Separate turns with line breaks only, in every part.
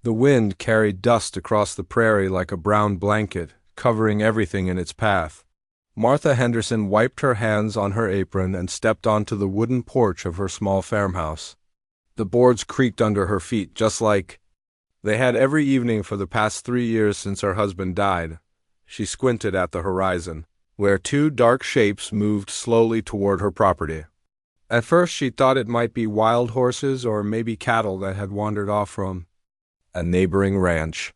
The wind carried dust across the prairie like a brown blanket, covering everything in its path. Martha Henderson wiped her hands on her apron and stepped onto the wooden porch of her small farmhouse. The boards creaked under her feet, just like they had every evening for the past 3 years since her husband died. She squinted at the horizon, where two dark shapes moved slowly toward her property. At first she thought it might be wild horses or maybe cattle that had wandered off from a neighboring ranch.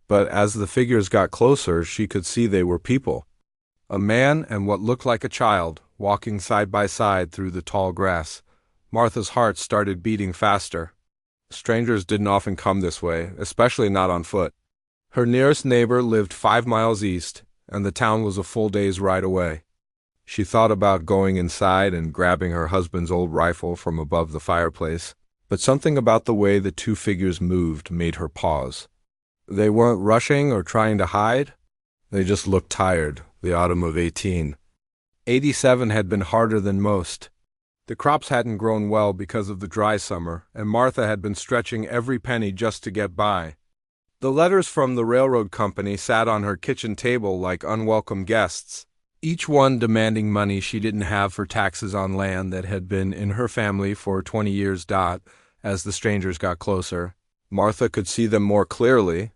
But as the figures got closer, she could see they were people. A man and what looked like a child, walking side by side through the tall grass. Martha's heart started beating faster. Strangers didn't often come this way, especially not on foot. Her nearest neighbor lived 5 miles east, and the town was a full day's ride away. She thought about going inside and grabbing her husband's old rifle from above the fireplace, but something about the way the two figures moved made her pause. They weren't rushing or trying to hide. They just looked tired, the autumn of 1887 had been harder than most. The crops hadn't grown well because of the dry summer, and Martha had been stretching every penny just to get by. The letters from the railroad company sat on her kitchen table like unwelcome guests, each one demanding money she didn't have for taxes on land that had been in her family for 20 years. As the strangers got closer, Martha could see them more clearly.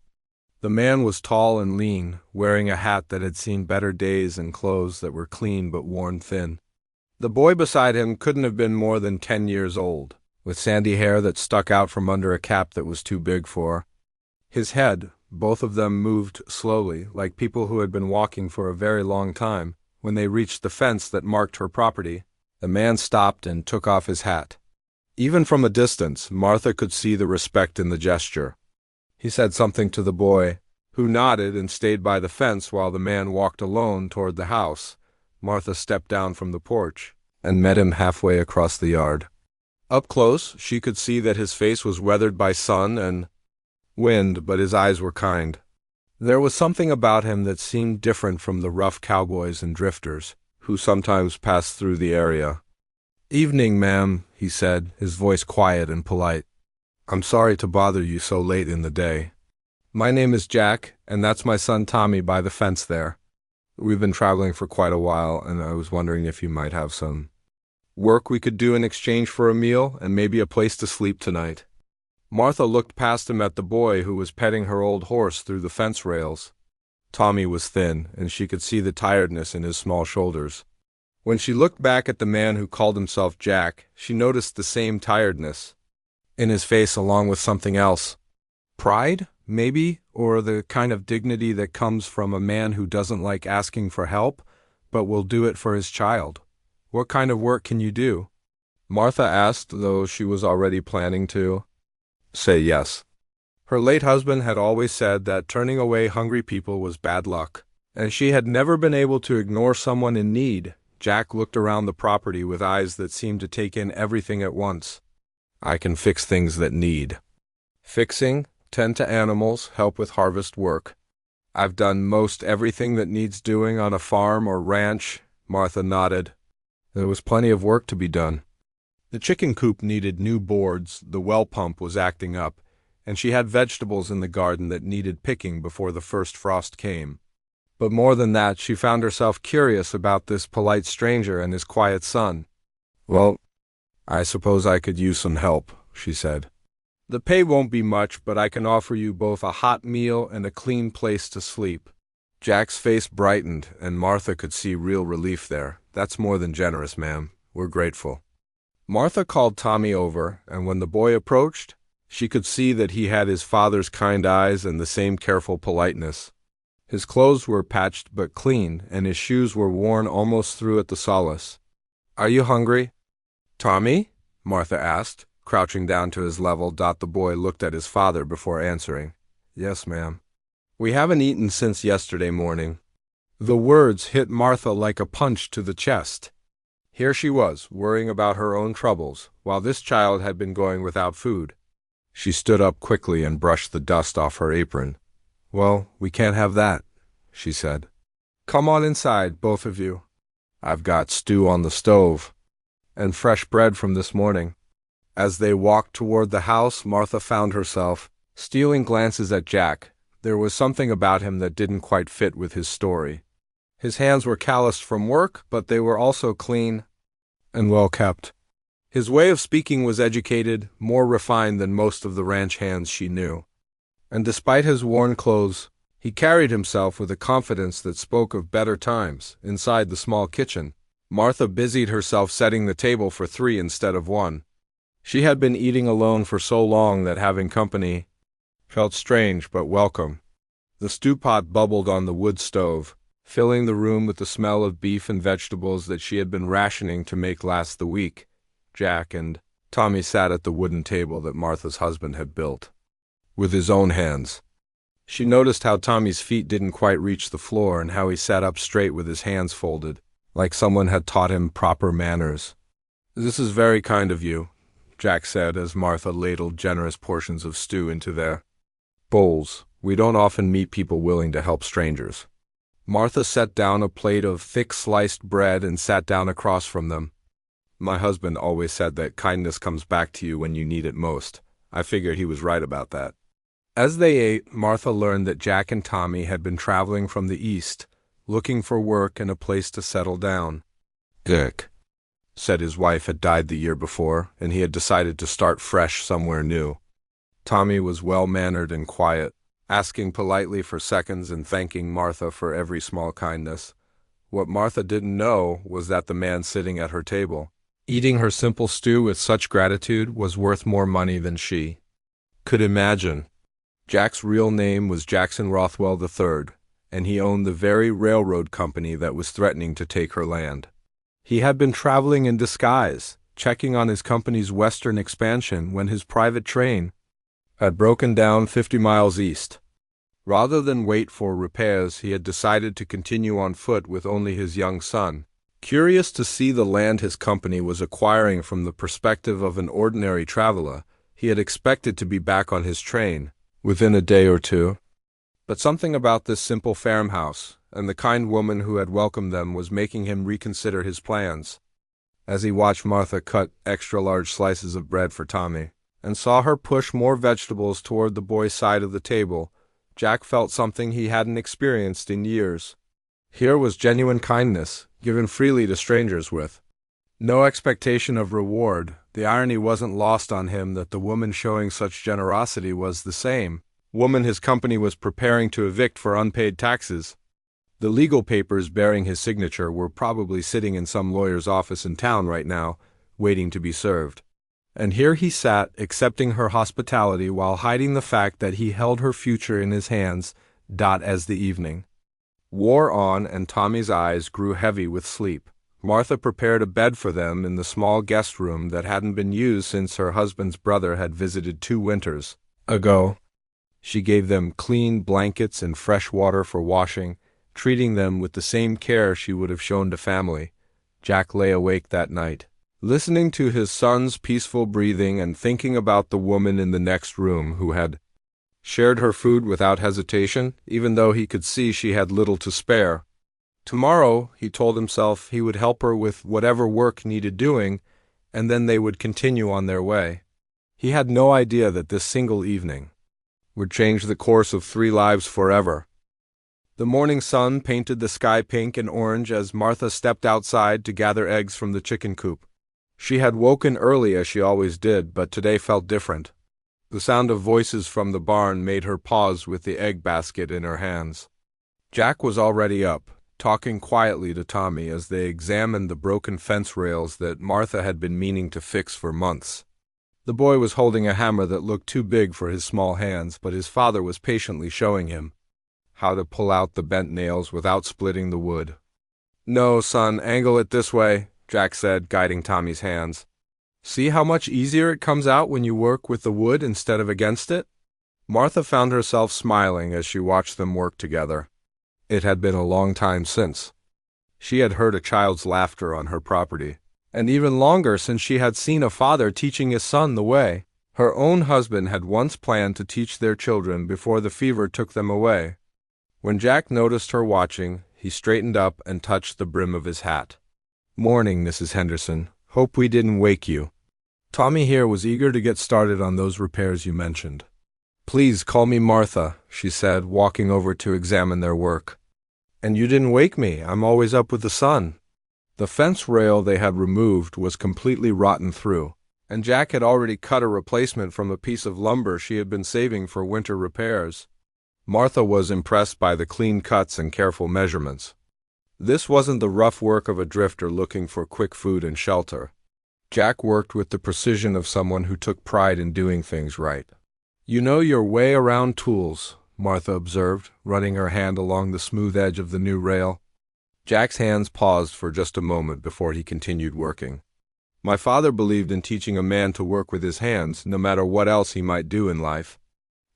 The man was tall and lean, wearing a hat that had seen better days and clothes that were clean but worn thin. The boy beside him couldn't have been more than 10 years old, with sandy hair that stuck out from under a cap that was too big for his head. Both of them moved slowly, like people who had been walking for a very long time. When they reached the fence that marked her property, the man stopped and took off his hat. Even from a distance, Martha could see the respect in the gesture. He said something to the boy, who nodded and stayed by the fence while the man walked alone toward the house. Martha stepped down from the porch and met him halfway across the yard. Up close, she could see that his face was weathered by sun and wind, but his eyes were kind. There was something about him that seemed different from the rough cowboys and drifters who sometimes passed through the area. "Evening, ma'am," he said, his voice quiet and polite. "I'm sorry to bother you so late in the day. My name is Jack, and that's my son Tommy by the fence there. We've been traveling for quite a while, and I was wondering if you might have some work we could do in exchange for a meal and maybe a place to sleep tonight." Martha looked past him at the boy who was petting her old horse through the fence rails. Tommy was thin, and she could see the tiredness in his small shoulders. When she looked back at the man who called himself Jack, she noticed the same tiredness in his face along with something else. Pride, maybe, or the kind of dignity that comes from a man who doesn't like asking for help, but will do it for his child. "What kind of work can you do?" Martha asked, though she was already planning to say yes. Her late husband had always said that turning away hungry people was bad luck, and she had never been able to ignore someone in need. Jack looked around the property with eyes that seemed to take in everything at once. "I can fix things that need fixing, tend to animals, help with harvest work. I've done most everything that needs doing on a farm or ranch." Martha nodded. There was plenty of work to be done. The chicken coop needed new boards, the well pump was acting up, and she had vegetables in the garden that needed picking before the first frost came. But more than that, she found herself curious about this polite stranger and his quiet son. "Well, I suppose I could use some help," she said. "The pay won't be much, but I can offer you both a hot meal and a clean place to sleep." Jack's face brightened, and Martha could see real relief there. "That's more than generous, ma'am. We're grateful." Martha called Tommy over, and when the boy approached, she could see that he had his father's kind eyes and the same careful politeness. His clothes were patched but clean, and his shoes were worn almost through at the soles. "Are you hungry, Tommy?" Martha asked, crouching down to his level. The boy looked at his father before answering. "Yes, ma'am. We haven't eaten since yesterday morning." The words hit Martha like a punch to the chest. Here she was, worrying about her own troubles, while this child had been going without food. She stood up quickly and brushed the dust off her apron. "Well, we can't have that," she said. "Come on inside, both of you. I've got stew on the stove, and fresh bread from this morning." As they walked toward the house, Martha found herself stealing glances at Jack. There was something about him that didn't quite fit with his story. His hands were calloused from work, but they were also clean and well kept. His way of speaking was educated, more refined than most of the ranch hands she knew. And despite his worn clothes, he carried himself with a confidence that spoke of better times. Inside the small kitchen, Martha busied herself setting the table for 3 instead of 1. She had been eating alone for so long that having company felt strange but welcome. The stew pot bubbled on the wood stove, filling the room with the smell of beef and vegetables that she had been rationing to make last the week. Jack and Tommy sat at the wooden table that Martha's husband had built with his own hands. She noticed how Tommy's feet didn't quite reach the floor and how he sat up straight with his hands folded, like someone had taught him proper manners. "This is very kind of you," Jack said as Martha ladled generous portions of stew into their bowls. "We don't often meet people willing to help strangers." Martha set down a plate of thick sliced bread and sat down across from them. "My husband always said that kindness comes back to you when you need it most. I figured he was right about that." As they ate, Martha learned that Jack and Tommy had been traveling from the east, looking for work and a place to settle down. Dick said his wife had died the year before, and he had decided to start fresh somewhere new. Tommy was well-mannered and quiet, asking politely for seconds and thanking Martha for every small kindness. What Martha didn't know was that the man sitting at her table, eating her simple stew with such gratitude, was worth more money than she could imagine. Jack's real name was Jackson Rothwell III, and he owned the very railroad company that was threatening to take her land. He had been traveling in disguise, checking on his company's western expansion when his private train had broken down 50 miles east. Rather than wait for repairs, he had decided to continue on foot with only his young son. Curious to see the land his company was acquiring from the perspective of an ordinary traveler, he had expected to be back on his train within a day or two. But something about this simple farmhouse and the kind woman who had welcomed them was making him reconsider his plans. As he watched Martha cut extra-large slices of bread for Tommy and saw her push more vegetables toward the boy's side of the table, Jack felt something he hadn't experienced in years. Here was genuine kindness, given freely to strangers with no expectation of reward. The irony wasn't lost on him that the woman showing such generosity was the same woman his company was preparing to evict for unpaid taxes. The legal papers bearing his signature were probably sitting in some lawyer's office in town right now, waiting to be served. And here he sat, accepting her hospitality while hiding the fact that he held her future in his hands. As the evening wore on and Tommy's eyes grew heavy with sleep, Martha prepared a bed for them in the small guest room that hadn't been used since her husband's brother had visited 2 winters ago. She gave them clean blankets and fresh water for washing, treating them with the same care she would have shown to family. Jack lay awake that night, listening to his son's peaceful breathing and thinking about the woman in the next room who had shared her food without hesitation, even though he could see she had little to spare. Tomorrow, he told himself, he would help her with whatever work needed doing, and then they would continue on their way. He had no idea that this single evening would change the course of 3 lives forever. The morning sun painted the sky pink and orange as Martha stepped outside to gather eggs from the chicken coop. She had woken early as she always did, but today felt different. The sound of voices from the barn made her pause with the egg basket in her hands. Jack was already up, talking quietly to Tommy as they examined the broken fence rails that Martha had been meaning to fix for months. The boy was holding a hammer that looked too big for his small hands, but his father was patiently showing him how to pull out the bent nails without splitting the wood. "No, son, angle it this way," Jack said, guiding Tommy's hands. "See how much easier it comes out when you work with the wood instead of against it?" Martha found herself smiling as she watched them work together. It had been a long time since she had heard a child's laughter on her property, and even longer since she had seen a father teaching his son the way. Her own husband had once planned to teach their children before the fever took them away. When Jack noticed her watching, he straightened up and touched the brim of his hat. "Morning, Mrs. Henderson. Hope we didn't wake you. Tommy here was eager to get started on those repairs you mentioned." Please call me Martha, she said, walking over to examine their work. And you didn't wake me. I'm always up with the sun. The fence rail they had removed was completely rotten through, and Jack had already cut a replacement from a piece of lumber she had been saving for winter repairs. Martha was impressed by the clean cuts and careful measurements. This wasn't the rough work of a drifter looking for quick food and shelter. Jack worked with the precision of someone who took pride in doing things right. You know your way around tools, Martha observed, running her hand along the smooth edge of the new rail. Jack's hands paused for just a moment before he continued working. My father believed in teaching a man to work with his hands, no matter what else he might do in life.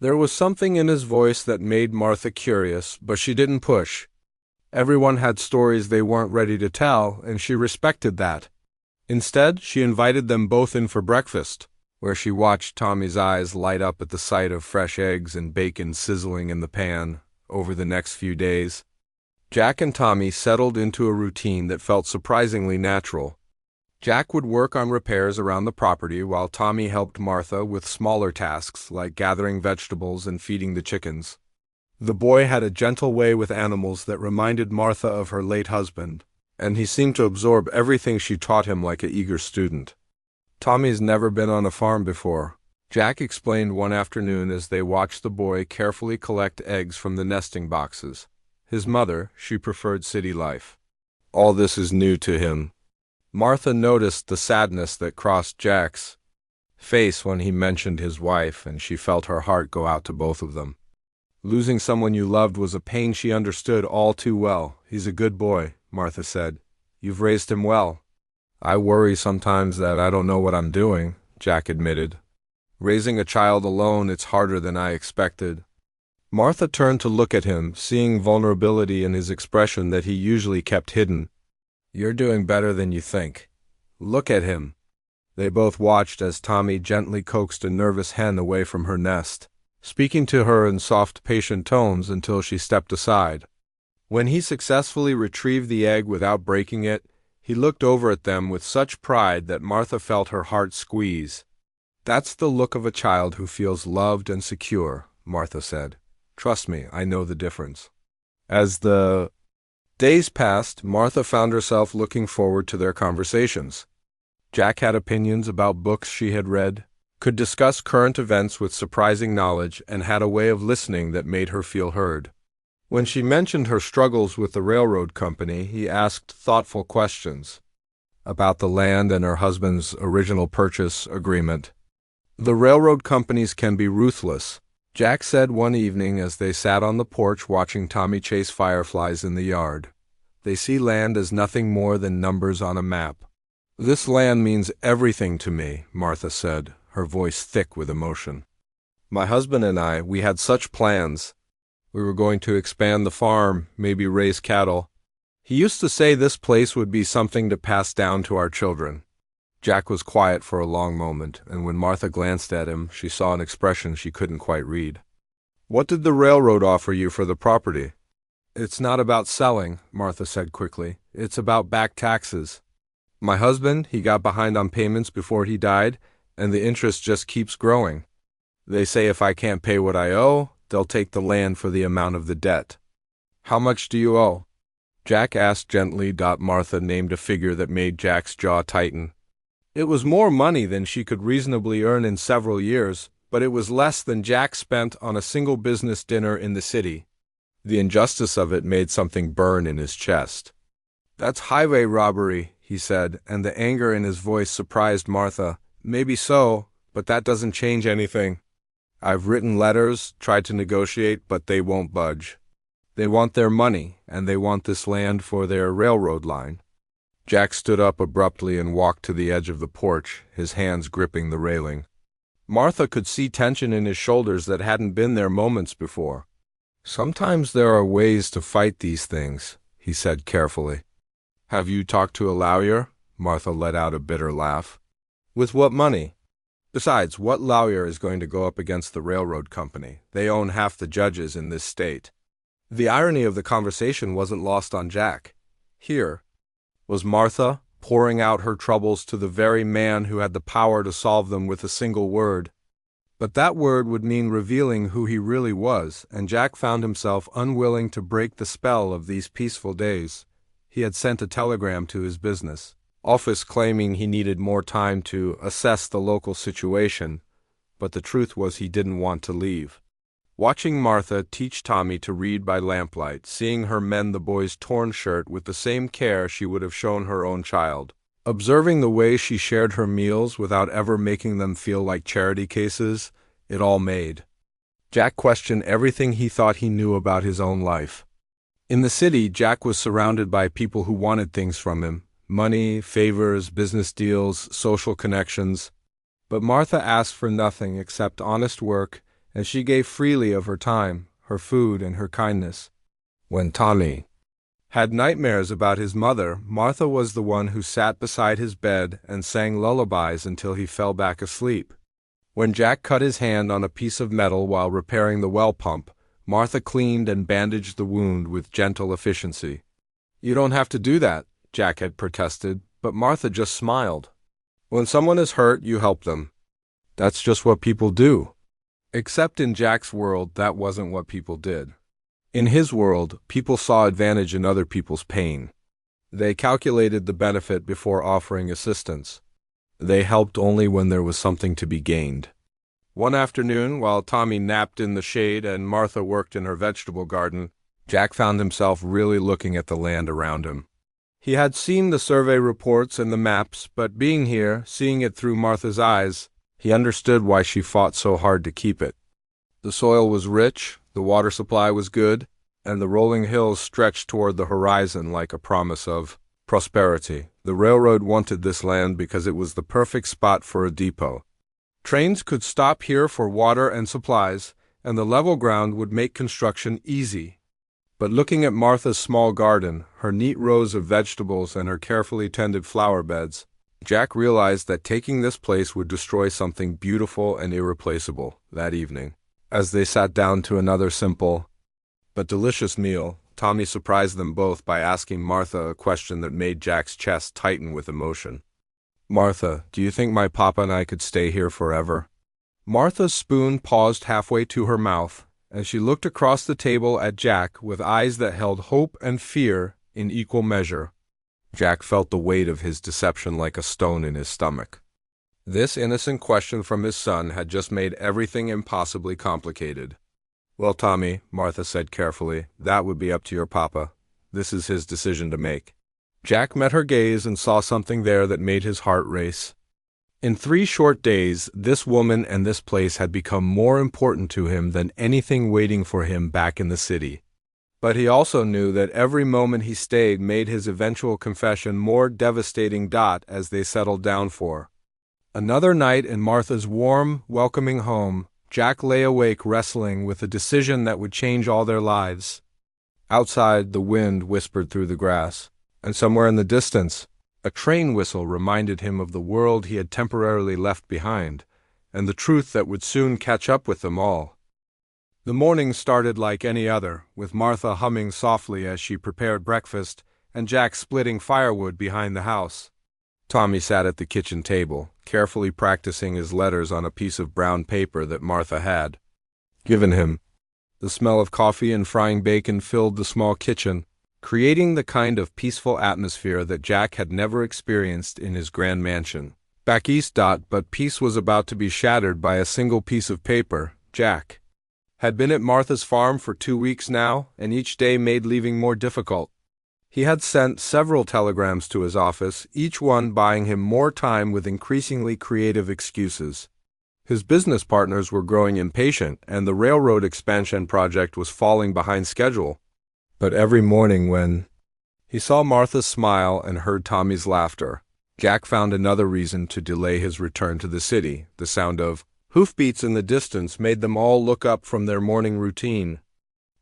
There was something in his voice that made Martha curious, but she didn't push. Everyone had stories they weren't ready to tell, and she respected that. Instead, she invited them both in for breakfast, where she watched Tommy's eyes light up at the sight of fresh eggs and bacon sizzling in the pan over the next few days. Jack and Tommy settled into a routine that felt surprisingly natural. Jack would work on repairs around the property while Tommy helped Martha with smaller tasks like gathering vegetables and feeding the chickens. The boy had a gentle way with animals that reminded Martha of her late husband, and he seemed to absorb everything she taught him like an eager student. Tommy's never been on a farm before, Jack explained one afternoon as they watched the boy carefully collect eggs from the nesting boxes. His mother, she preferred city life. All this is new to him. Martha noticed the sadness that crossed Jack's face when he mentioned his wife, and she felt her heart go out to both of them. Losing someone you loved was a pain she understood all too well. He's a good boy, Martha said. You've raised him well. I worry sometimes that I don't know what I'm doing, Jack admitted. Raising a child alone, it's harder than I expected. Martha turned to look at him, seeing vulnerability in his expression that he usually kept hidden. You're doing better than you think. Look at him. They both watched as Tommy gently coaxed a nervous hen away from her nest, speaking to her in soft, patient tones until she stepped aside. When he successfully retrieved the egg without breaking it, he looked over at them with such pride that Martha felt her heart squeeze. That's the look of a child who feels loved and secure, Martha said. Trust me, I know the difference. As the days passed, Martha found herself looking forward to their conversations. Jack had opinions about books she had read, could discuss current events with surprising knowledge, and had a way of listening that made her feel heard. When she mentioned her struggles with the railroad company, he asked thoughtful questions about the land and her husband's original purchase agreement. The railroad companies can be ruthless, Jack said one evening as they sat on the porch watching Tommy chase fireflies in the yard. They see land as nothing more than numbers on a map. This land means everything to me, Martha said, her voice thick with emotion. My husband and I, we had such plans. We were going to expand the farm, maybe raise cattle. He used to say this place would be something to pass down to our children. Jack was quiet for a long moment, and when Martha glanced at him, she saw an expression she couldn't quite read. What did the railroad offer you for the property? It's not about selling, Martha said quickly. It's about back taxes. My husband, he got behind on payments before he died, and the interest just keeps growing. They say if I can't pay what I owe, they'll take the land for the amount of the debt. How much do you owe? Jack asked gently. Martha named a figure that made Jack's jaw tighten. It was more money than she could reasonably earn in several years, but it was less than Jack spent on a single business dinner in the city. The injustice of it made something burn in his chest. That's highway robbery, he said, and the anger in his voice surprised Martha. Maybe so, but that doesn't change anything. I've written letters, tried to negotiate, but they won't budge. They want their money, and they want this land for their railroad line. Jack stood up abruptly and walked to the edge of the porch, his hands gripping the railing. Martha could see tension in his shoulders that hadn't been there moments before. Sometimes there are ways to fight these things, he said carefully. Have you talked to a lawyer? Martha let out a bitter laugh. With what money? Besides, what lawyer is going to go up against the railroad company? They own half the judges in this state. The irony of the conversation wasn't lost on Jack. Here was Martha pouring out her troubles to the very man who had the power to solve them with a single word. But that word would mean revealing who he really was, and Jack found himself unwilling to break the spell of these peaceful days. He had sent a telegram to his business office claiming he needed more time to assess the local situation, but the truth was he didn't want to leave. Watching Martha teach Tommy to read by lamplight, seeing her mend the boy's torn shirt with the same care she would have shown her own child, observing the way she shared her meals without ever making them feel like charity cases, it all made Jack question everything he thought he knew about his own life. In the city, Jack was surrounded by people who wanted things from him: money, favors, business deals, social connections. But Martha asked for nothing except honest work, and she gave freely of her time, her food, and her kindness. When Tommy had nightmares about his mother, Martha was the one who sat beside his bed and sang lullabies until he fell back asleep. When Jack cut his hand on a piece of metal while repairing the well pump, Martha cleaned and bandaged the wound with gentle efficiency. "You don't have to do that," Jack had protested, but Martha just smiled. "When someone is hurt, you help them. That's just what people do." Except in Jack's world, that wasn't what people did. In his world, people saw advantage in other people's pain. They calculated the benefit before offering assistance. They helped only when there was something to be gained. One afternoon, while Tommy napped in the shade and Martha worked in her vegetable garden, Jack found himself really looking at the land around him. He had seen the survey reports and the maps, but being here, seeing it through Martha's eyes, he understood why she fought so hard to keep it. The soil was rich, the water supply was good, and the rolling hills stretched toward the horizon like a promise of prosperity. The railroad wanted this land because it was the perfect spot for a depot. Trains could stop here for water and supplies, and the level ground would make construction easy. But looking at Martha's small garden, her neat rows of vegetables and her carefully tended flower beds, Jack realized that taking this place would destroy something beautiful and irreplaceable. That evening, as they sat down to another simple but delicious meal, Tommy surprised them both by asking Martha a question that made Jack's chest tighten with emotion. "Martha, do you think my papa and I could stay here forever?" Martha's spoon paused halfway to her mouth, and she looked across the table at Jack with eyes that held hope and fear in equal measure. Jack felt the weight of his deception like a stone in his stomach. This innocent question from his son had just made everything impossibly complicated. "Well, Tommy," Martha said carefully, "that would be up to your papa. This is his decision to make." Jack met her gaze and saw something there that made his heart race. In 3 short days, this woman and this place had become more important to him than anything waiting for him back in the city. But he also knew that every moment he stayed made his eventual confession more devastating. As they settled down for another night in Martha's warm, welcoming home, Jack lay awake wrestling with a decision that would change all their lives. Outside, the wind whispered through the grass, and somewhere in the distance, a train whistle reminded him of the world he had temporarily left behind, and the truth that would soon catch up with them all. The morning started like any other, with Martha humming softly as she prepared breakfast, and Jack splitting firewood behind the house. Tommy sat at the kitchen table, carefully practicing his letters on a piece of brown paper that Martha had given him. The smell of coffee and frying bacon filled the small kitchen, creating the kind of peaceful atmosphere that Jack had never experienced in his grand mansion back east. But peace was about to be shattered by a single piece of paper. Jack had been at Martha's farm for 2 weeks now, and each day made leaving more difficult. He had sent several telegrams to his office, each one buying him more time with increasingly creative excuses. His business partners were growing impatient, and the railroad expansion project was falling behind schedule. But every morning when he saw Martha smile and heard Tommy's laughter, Jack found another reason to delay his return to the city. The sound of hoofbeats in the distance made them all look up from their morning routine.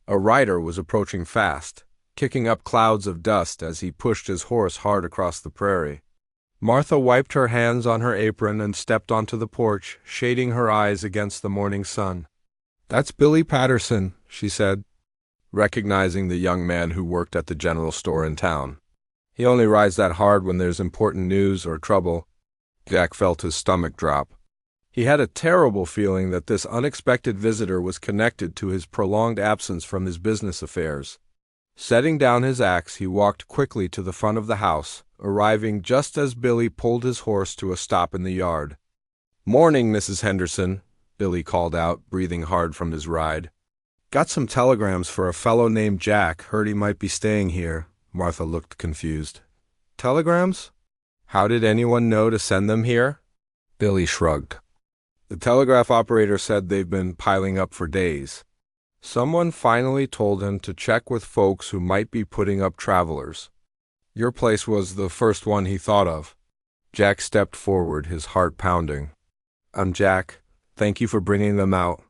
A rider was approaching fast, kicking up clouds of dust as he pushed his horse hard across the prairie. Martha wiped her hands on her apron and stepped onto the porch, shading her eyes against the morning sun. "That's Billy Patterson," she said, recognizing the young man who worked at the general store in town. "He only rides that hard when there's important news or trouble." Jack felt his stomach drop. He had a terrible feeling that this unexpected visitor was connected to his prolonged absence from his business affairs. Setting down his axe, he walked quickly to the front of the house, arriving just as Billy pulled his horse to a stop in the yard. "Morning, Mrs. Henderson," Billy called out, breathing hard from his ride. "Got some telegrams for a fellow named Jack. Heard he might be staying here." Martha looked confused. "Telegrams? How did anyone know to send them here?" Billy shrugged. "The telegraph operator said they've been piling up for days. Someone finally told him to check with folks who might be putting up travelers. Your place was the first one he thought of." Jack stepped forward, his heart pounding. "I'm Jack. Thank you for bringing them out."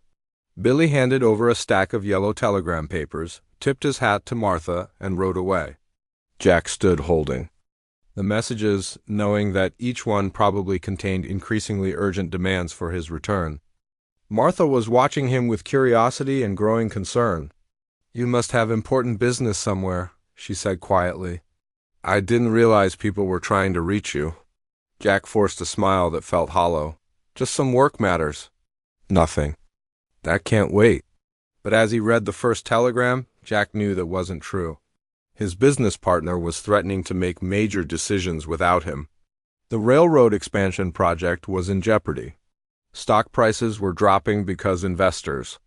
Billy handed over a stack of yellow telegram papers, tipped his hat to Martha, and rode away. Jack stood holding the messages, knowing that each one probably contained increasingly urgent demands for his return. Martha was watching him with curiosity and growing concern. "You must have important business somewhere," she said quietly. "I didn't realize people were trying to reach you." Jack forced a smile that felt hollow. "Just some work matters." "Nothing. That can't wait." But as he read the first telegram, Jack knew that wasn't true. His business partner was threatening to make major decisions without him. The railroad expansion project was in jeopardy. Stock prices were dropping because investors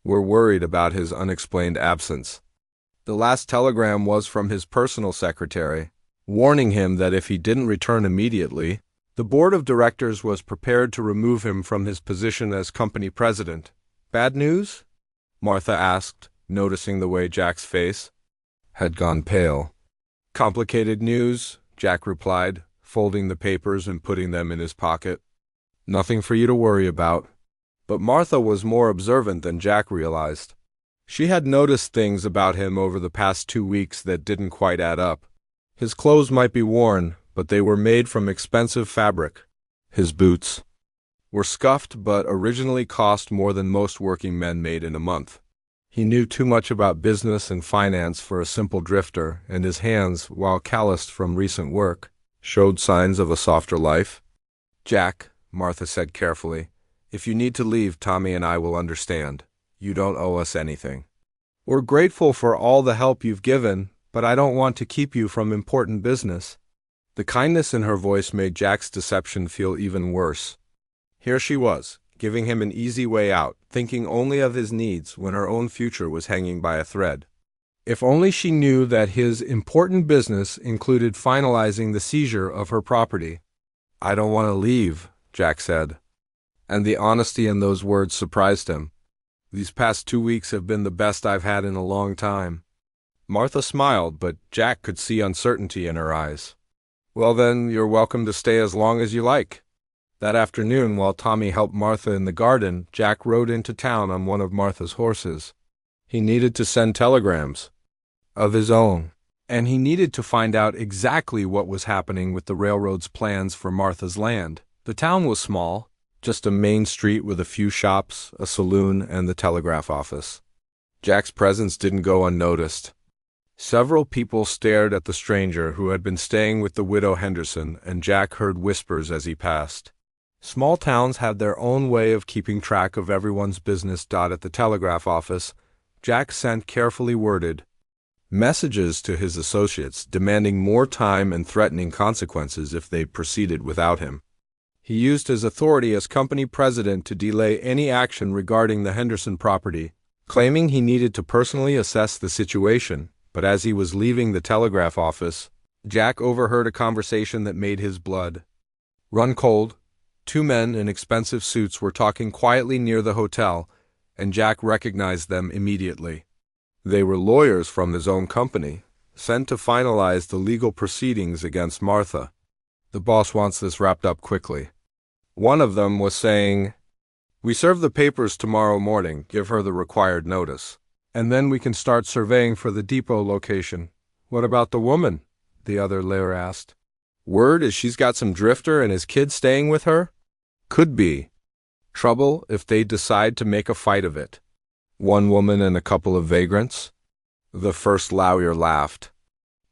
were worried about his unexplained absence. The last telegram was from his personal secretary, warning him that if he didn't return immediately, the board of directors was prepared to remove him from his position as company president. "Bad news?" Martha asked, noticing the way Jack's face had gone pale. "Complicated news," Jack replied, folding the papers and putting them in his pocket. "Nothing for you to worry about." But Martha was more observant than Jack realized. She had noticed things about him over the past 2 weeks that didn't quite add up. His clothes might be worn, but they were made from expensive fabric. His boots were scuffed but originally cost more than most working men made in a month. He knew too much about business and finance for a simple drifter, and his hands, while calloused from recent work, showed signs of a softer life. "Jack," Martha said carefully, "if you need to leave, Tommy and I will understand. You don't owe us anything. We're grateful for all the help you've given, but I don't want to keep you from important business." The kindness in her voice made Jack's deception feel even worse. Here she was, giving him an easy way out, thinking only of his needs when her own future was hanging by a thread. If only she knew that his important business included finalizing the seizure of her property. "I don't want to leave," Jack said. And the honesty in those words surprised him. "These past 2 weeks have been the best I've had in a long time." Martha smiled, but Jack could see uncertainty in her eyes. "Well then, you're welcome to stay as long as you like." That afternoon, while Tommy helped Martha in the garden, Jack rode into town on one of Martha's horses. He needed to send telegrams of his own, and he needed to find out exactly what was happening with the railroad's plans for Martha's land. The town was small, just a main street with a few shops, a saloon, and the telegraph office. Jack's presence didn't go unnoticed. Several people stared at the stranger who had been staying with the widow Henderson, and Jack heard whispers as he passed. Small towns had their own way of keeping track of everyone's business. At the telegraph office, Jack sent carefully worded messages to his associates, demanding more time and threatening consequences if they proceeded without him. He used his authority as company president to delay any action regarding the Henderson property, claiming he needed to personally assess the situation. But as he was leaving the telegraph office, Jack overheard a conversation that made his blood run cold. 2 men in expensive suits were talking quietly near the hotel, and Jack recognized them immediately. They were lawyers from his own company, sent to finalize the legal proceedings against Martha. "The boss wants this wrapped up quickly." One of them was saying, "We serve the papers tomorrow morning, give her the required notice, and then we can start surveying for the depot location." "What about the woman?" the other lawyer asked. "Word is she's got some drifter and his kid staying with her?" "Could be. Trouble if they decide to make a fight of it. One woman and a couple of vagrants?" The first lawyer laughed.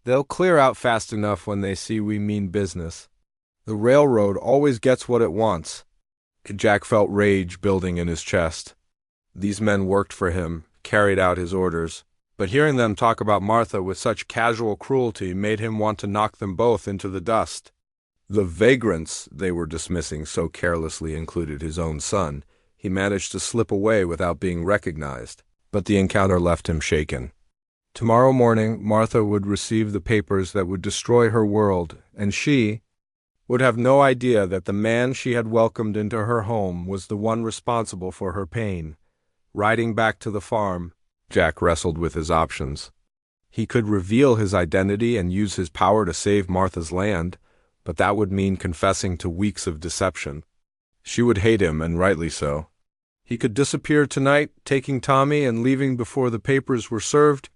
"They'll clear out fast enough when they see we mean business. The railroad always gets what it wants." Jack felt rage building in his chest. These men worked for him, carried out his orders, but hearing them talk about Martha with such casual cruelty made him want to knock them both into the dust. The vagrants they were dismissing so carelessly included his own son. He managed to slip away without being recognized, but the encounter left him shaken. Tomorrow morning, Martha would receive the papers that would destroy her world, and she would have no idea that the man she had welcomed into her home was the one responsible for her pain. Riding back to the farm, Jack wrestled with his options. He could reveal his identity and use his power to save Martha's land, but that would mean confessing to weeks of deception. She would hate him, and rightly so. He could disappear tonight, taking Tommy and leaving before the papers were served,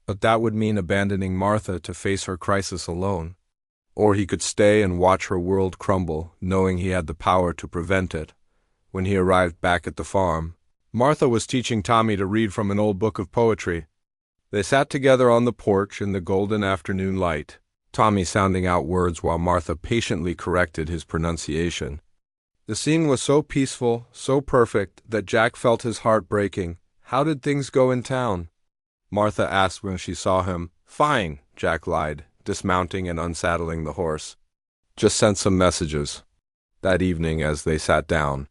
but that would mean abandoning Martha to face her crisis alone. Or he could stay and watch her world crumble, knowing he had the power to prevent it. When he arrived back at the farm, Martha was teaching Tommy to read from an old book of poetry. They sat together on the porch in the golden afternoon light, Tommy sounding out words while Martha patiently corrected his pronunciation. The scene was so peaceful, so perfect, that Jack felt his heart breaking. How did things go in town? Martha asked when she saw him. Fine, Jack lied, dismounting and unsaddling the horse. Just sent some messages. That evening, as they sat down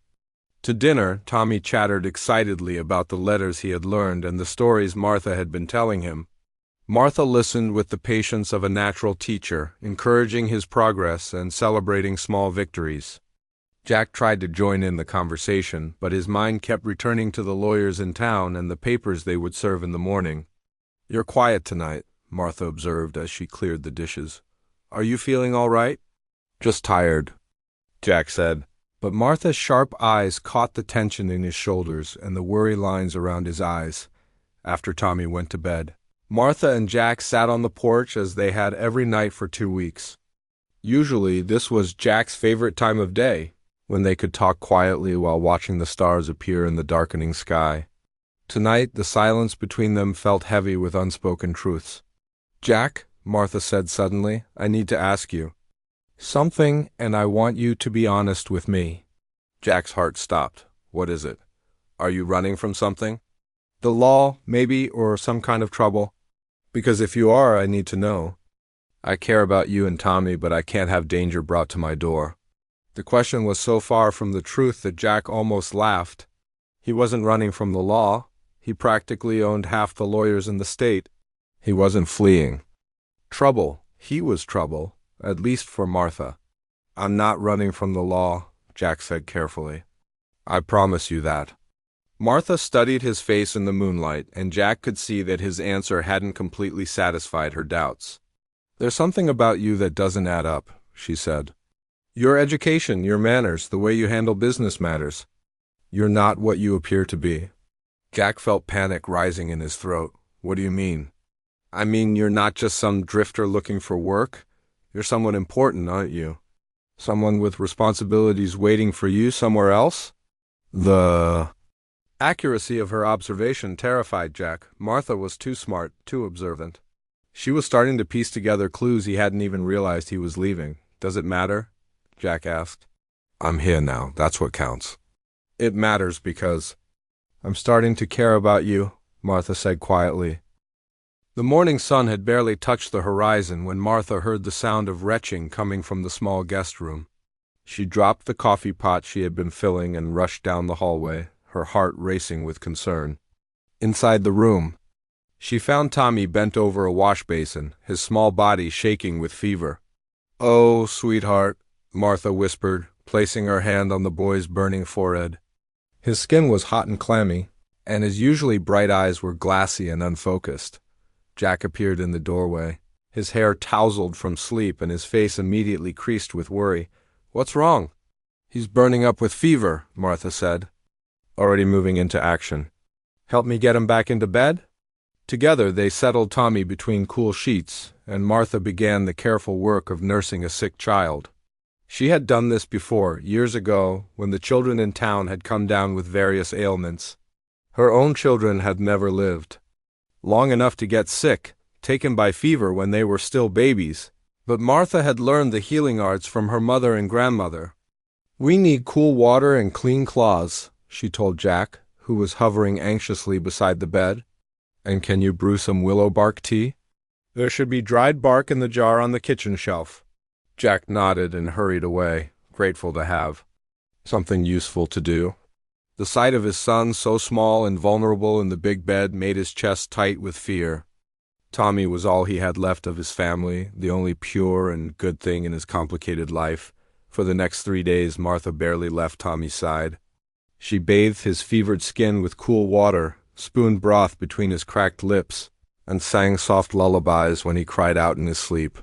to dinner, Tommy chattered excitedly about the letters he had learned and the stories Martha had been telling him. Martha listened with the patience of a natural teacher, encouraging his progress and celebrating small victories. Jack tried to join in the conversation, but his mind kept returning to the lawyers in town and the papers they would serve in the morning. You're quiet tonight, Martha observed as she cleared the dishes. Are you feeling all right? Just tired, Jack said. But Martha's sharp eyes caught the tension in his shoulders and the worry lines around his eyes. After Tommy went to bed, Martha and Jack sat on the porch as they had every night for 2 weeks. Usually, this was Jack's favorite time of day, when they could talk quietly while watching the stars appear in the darkening sky. Tonight, the silence between them felt heavy with unspoken truths. Jack, Martha said suddenly, I need to ask you something, and I want you to be honest with me. Jack's heart stopped. What is it? Are you running from something? The law, maybe, or some kind of trouble? Because if you are, I need to know. I care about you and Tommy, but I can't have danger brought to my door. The question was so far from the truth that Jack almost laughed. He wasn't running from the law. He practically owned half the lawyers in the state. He wasn't fleeing. Trouble. He was trouble, at least for Martha. I'm not running from the law, Jack said carefully. I promise you that. Martha studied his face in the moonlight, and Jack could see that his answer hadn't completely satisfied her doubts. There's something about you that doesn't add up, she said. Your education, your manners, the way you handle business matters. You're not what you appear to be. Jack felt panic rising in his throat. What do you mean? I mean, you're not just some drifter looking for work. You're someone important, aren't you? Someone with responsibilities waiting for you somewhere else? The accuracy of her observation terrified Jack. Martha was too smart, too observant. She was starting to piece together clues he hadn't even realized he was leaving. Does it matter? Jack asked. I'm here now. That's what counts. It matters because I'm starting to care about you, Martha said quietly. The morning sun had barely touched the horizon when Martha heard the sound of retching coming from the small guest room. She dropped the coffee pot she had been filling and rushed down the hallway, her heart racing with concern. Inside the room, she found Tommy bent over a wash basin, his small body shaking with fever. Oh, sweetheart, Martha whispered, placing her hand on the boy's burning forehead. His skin was hot and clammy, and his usually bright eyes were glassy and unfocused. Jack appeared in the doorway. His hair tousled from sleep and his face immediately creased with worry. What's wrong? He's burning up with fever, Martha said, already moving into action. Help me get him back into bed? Together they settled Tommy between cool sheets, and Martha began the careful work of nursing a sick child. She had done this before, years ago, when the children in town had come down with various ailments. Her own children had never lived long enough to get sick, taken by fever when they were still babies, but Martha had learned the healing arts from her mother and grandmother. We need cool water and clean cloths, she told Jack, who was hovering anxiously beside the bed. And can you brew some willow bark tea? There should be dried bark in the jar on the kitchen shelf. Jack nodded and hurried away, grateful to have something useful to do. The sight of his son, so small and vulnerable in the big bed, made his chest tight with fear. Tommy was all he had left of his family, the only pure and good thing in his complicated life. For the next 3 days, Martha barely left Tommy's side. She bathed his fevered skin with cool water, spooned broth between his cracked lips, and sang soft lullabies when he cried out in his sleep.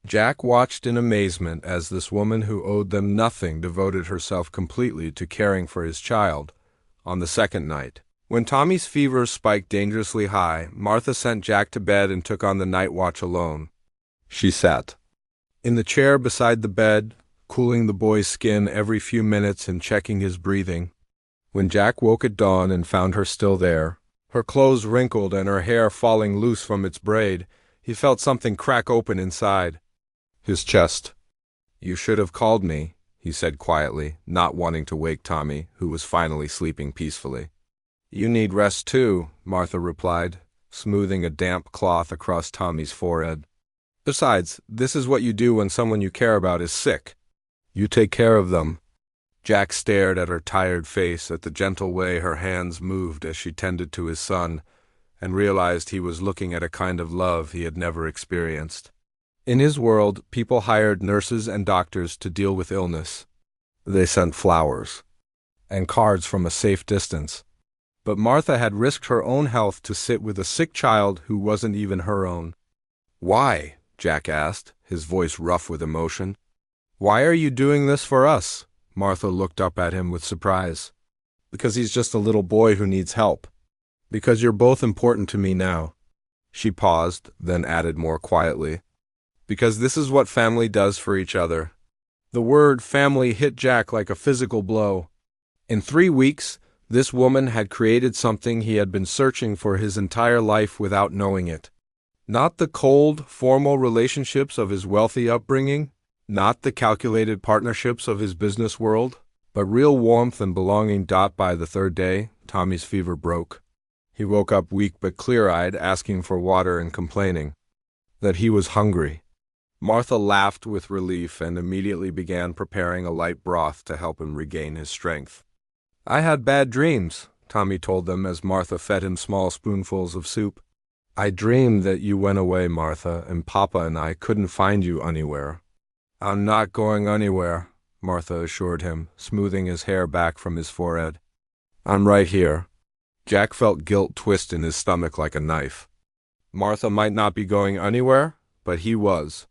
Jack watched in amazement as this woman who owed them nothing devoted herself completely to caring for his child. On the second night, when Tommy's fever spiked dangerously high, Martha sent Jack to bed and took on the night watch alone. She sat in the chair beside the bed, cooling the boy's skin every few minutes and checking his breathing. When Jack woke at dawn and found her still there, her clothes wrinkled and her hair falling loose from its braid, he felt something crack open inside his chest. "You should have called me," he said quietly, not wanting to wake Tommy, who was finally sleeping peacefully. "You need rest too," Martha replied, smoothing a damp cloth across Tommy's forehead. "Besides, this is what you do when someone you care about is sick. You take care of them." Jack stared at her tired face, at the gentle way her hands moved as she tended to his son, and realized he was looking at a kind of love he had never experienced. In his world, people hired nurses and doctors to deal with illness. They sent flowers and cards from a safe distance. But Martha had risked her own health to sit with a sick child who wasn't even her own. "Why?" Jack asked, his voice rough with emotion. "Why are you doing this for us?" Martha looked up at him with surprise. "Because he's just a little boy who needs help. Because you're both important to me now." She paused, then added more quietly, "Because this is what family does for each other." The word family hit Jack like a physical blow. In 3 weeks, this woman had created something he had been searching for his entire life without knowing it. Not the cold, formal relationships of his wealthy upbringing, not the calculated partnerships of his business world, but real warmth and belonging. By the third day, Tommy's fever broke. He woke up weak but clear-eyed, asking for water and complaining that he was hungry. Martha laughed with relief and immediately began preparing a light broth to help him regain his strength. "I had bad dreams," Tommy told them as Martha fed him small spoonfuls of soup. "I dreamed that you went away, Martha, and Papa and I couldn't find you anywhere." "I'm not going anywhere," Martha assured him, smoothing his hair back from his forehead. "I'm right here." Jack felt guilt twist in his stomach like a knife. Martha might not be going anywhere, but he was.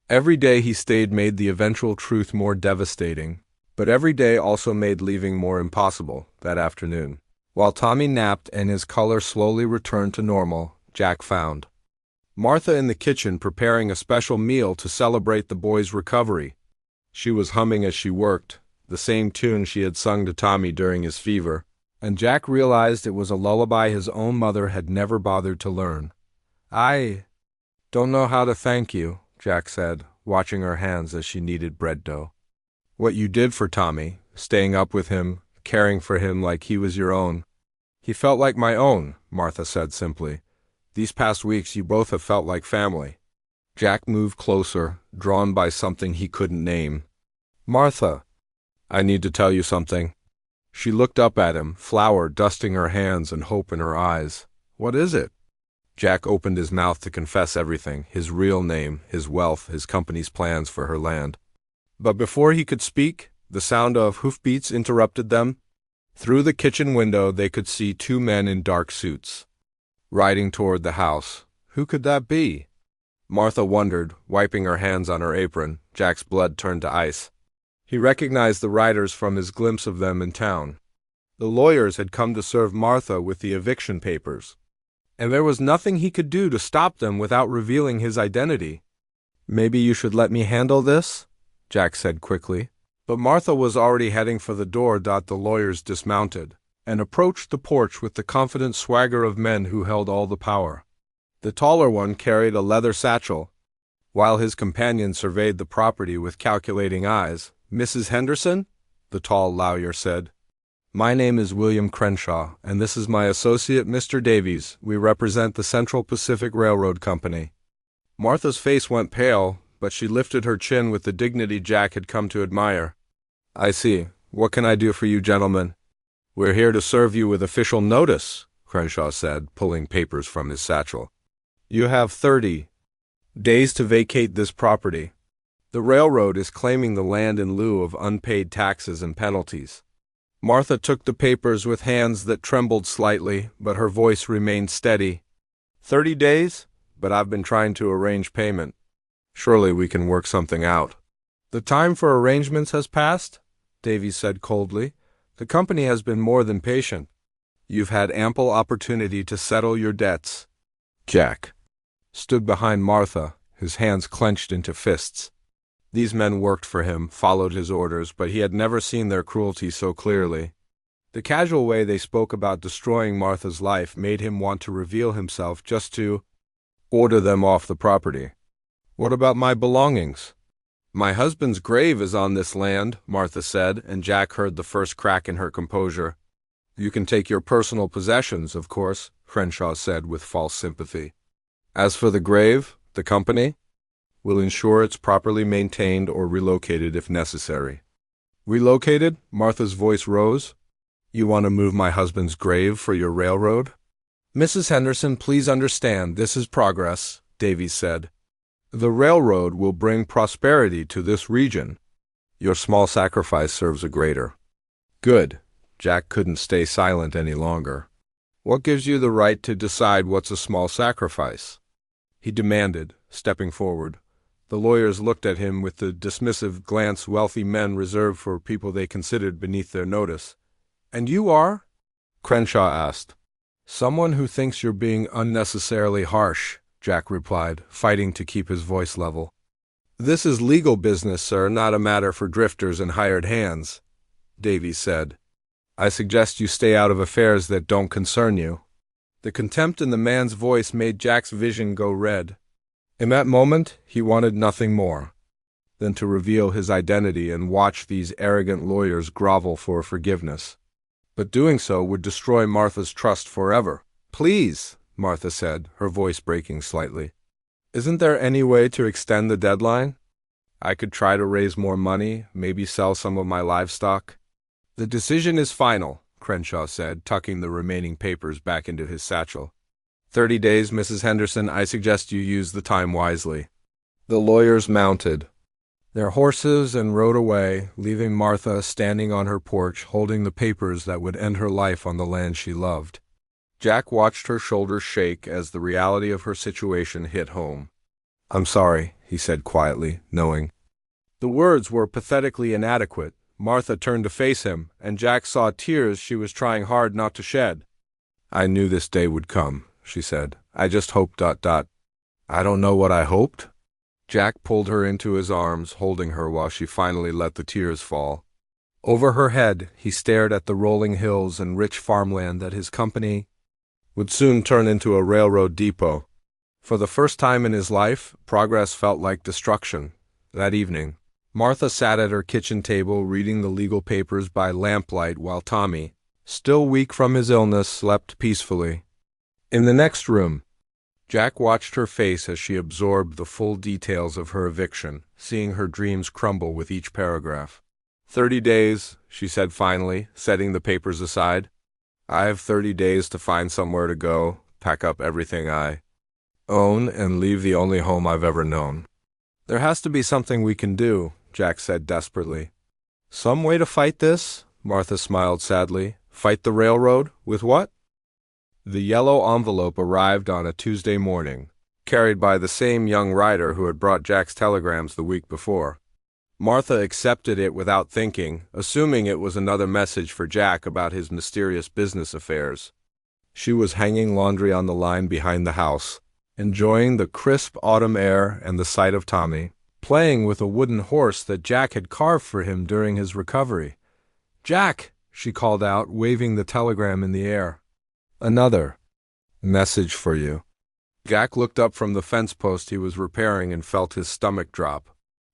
Every day he stayed made the eventual truth more devastating, but every day also made leaving more impossible. That afternoon, while Tommy napped and his color slowly returned to normal, Jack found Martha in the kitchen preparing a special meal to celebrate the boy's recovery. She was humming as she worked, the same tune she had sung to Tommy during his fever, and Jack realized it was a lullaby his own mother had never bothered to learn. "I don't know how to thank you," Jack said, watching her hands as she kneaded bread dough. "What you did for Tommy, staying up with him, caring for him like he was your own." "He felt like my own," Martha said simply. "These past weeks you both have felt like family." Jack moved closer, drawn by something he couldn't name. "Martha, I need to tell you something." She looked up at him, flour dusting her hands and hope in her eyes. "What is it?" Jack opened his mouth to confess everything, his real name, his wealth, his company's plans for her land. But before he could speak, the sound of hoofbeats interrupted them. Through the kitchen window they could see 2 men in dark suits, riding toward the house. Who could that be? Martha wondered, wiping her hands on her apron. Jack's blood turned to ice. He recognized the riders from his glimpse of them in town. The lawyers had come to serve Martha with the eviction papers, and there was nothing he could do to stop them without revealing his identity. "Maybe you should let me handle this," Jack said quickly. But Martha was already heading for the door. The lawyers dismounted and approached the porch with the confident swagger of men who held all the power. The taller one carried a leather satchel, while his companion surveyed the property with calculating eyes. "Mrs. Henderson?" the tall lawyer said. "My name is William Crenshaw, and this is my associate, Mr. Davies. We represent the Central Pacific Railroad Company." Martha's face went pale, but she lifted her chin with the dignity Jack had come to admire. "I see. What can I do for you, gentlemen?" "We're here to serve you with official notice," Crenshaw said, pulling papers from his satchel. "You have 30 days to vacate this property. The railroad is claiming the land in lieu of unpaid taxes and penalties." Martha took the papers with hands that trembled slightly, but her voice remained steady. 30 days? But I've been trying to arrange payment. Surely we can work something out." "The time for arrangements has passed," Davies said coldly. "The company has been more than patient. You've had ample opportunity to settle your debts." Jack stood behind Martha, his hands clenched into fists. These men worked for him, followed his orders, but he had never seen their cruelty so clearly. The casual way they spoke about destroying Martha's life made him want to reveal himself just to order them off the property. "What about my belongings?" "My husband's grave is on this land," Martha said, and Jack heard the first crack in her composure. "You can take your personal possessions, of course," Crenshaw said with false sympathy. "As for the grave, the company will ensure it's properly maintained or relocated if necessary." "Relocated?" Martha's voice rose. "You want to move my husband's grave for your railroad?" "Mrs. Henderson, please understand, this is progress," Davies said. "The railroad will bring prosperity to this region. Your small sacrifice serves a greater good." Jack couldn't stay silent any longer. "What gives you the right to decide what's a small sacrifice?" he demanded, stepping forward. The lawyers looked at him with the dismissive glance wealthy men reserve for people they considered beneath their notice. "And you are?" Crenshaw asked. "Someone who thinks you're being unnecessarily harsh," Jack replied, fighting to keep his voice level. "This is legal business, sir, not a matter for drifters and hired hands," Davies said. "I suggest you stay out of affairs that don't concern you." The contempt in the man's voice made Jack's vision go red. In that moment, he wanted nothing more than to reveal his identity and watch these arrogant lawyers grovel for forgiveness. But doing so would destroy Martha's trust forever. "Please," Martha said, her voice breaking slightly. "Isn't there any way to extend the deadline? I could try to raise more money, maybe sell some of my livestock." "The decision is final," Crenshaw said, tucking the remaining papers back into his satchel. 30 days, Mrs. Henderson. I suggest you use the time wisely." The lawyers mounted their horses and rode away, leaving Martha standing on her porch holding the papers that would end her life on the land she loved. Jack watched her shoulders shake as the reality of her situation hit home. "I'm sorry," he said quietly, knowing. The words were pathetically inadequate. Martha turned to face him, and Jack saw tears she was trying hard not to shed. "I knew this day would come," she said. "I just hoped... I don't know what I hoped." Jack pulled her into his arms, holding her while she finally let the tears fall. Over her head, he stared at the rolling hills and rich farmland that his company would soon turn into a railroad depot. For the first time in his life, progress felt like destruction. That evening, Martha sat at her kitchen table reading the legal papers by lamplight while Tommy, still weak from his illness, slept peacefully. In the next room, Jack watched her face as she absorbed the full details of her eviction, seeing her dreams crumble with each paragraph. 30 days, she said finally, setting the papers aside. "I have 30 days to find somewhere to go, pack up everything I own, and leave the only home I've ever known." "There has to be something we can do," Jack said desperately. "Some way to fight this?" Martha smiled sadly. "Fight the railroad? With what?" The yellow envelope arrived on a Tuesday morning, carried by the same young rider who had brought Jack's telegrams the week before. Martha accepted it without thinking, assuming it was another message for Jack about his mysterious business affairs. She was hanging laundry on the line behind the house, enjoying the crisp autumn air and the sight of Tommy, playing with a wooden horse that Jack had carved for him during his recovery. "Jack!" she called out, waving the telegram in the air. "Another message for you." Jack looked up from the fence post he was repairing and felt his stomach drop.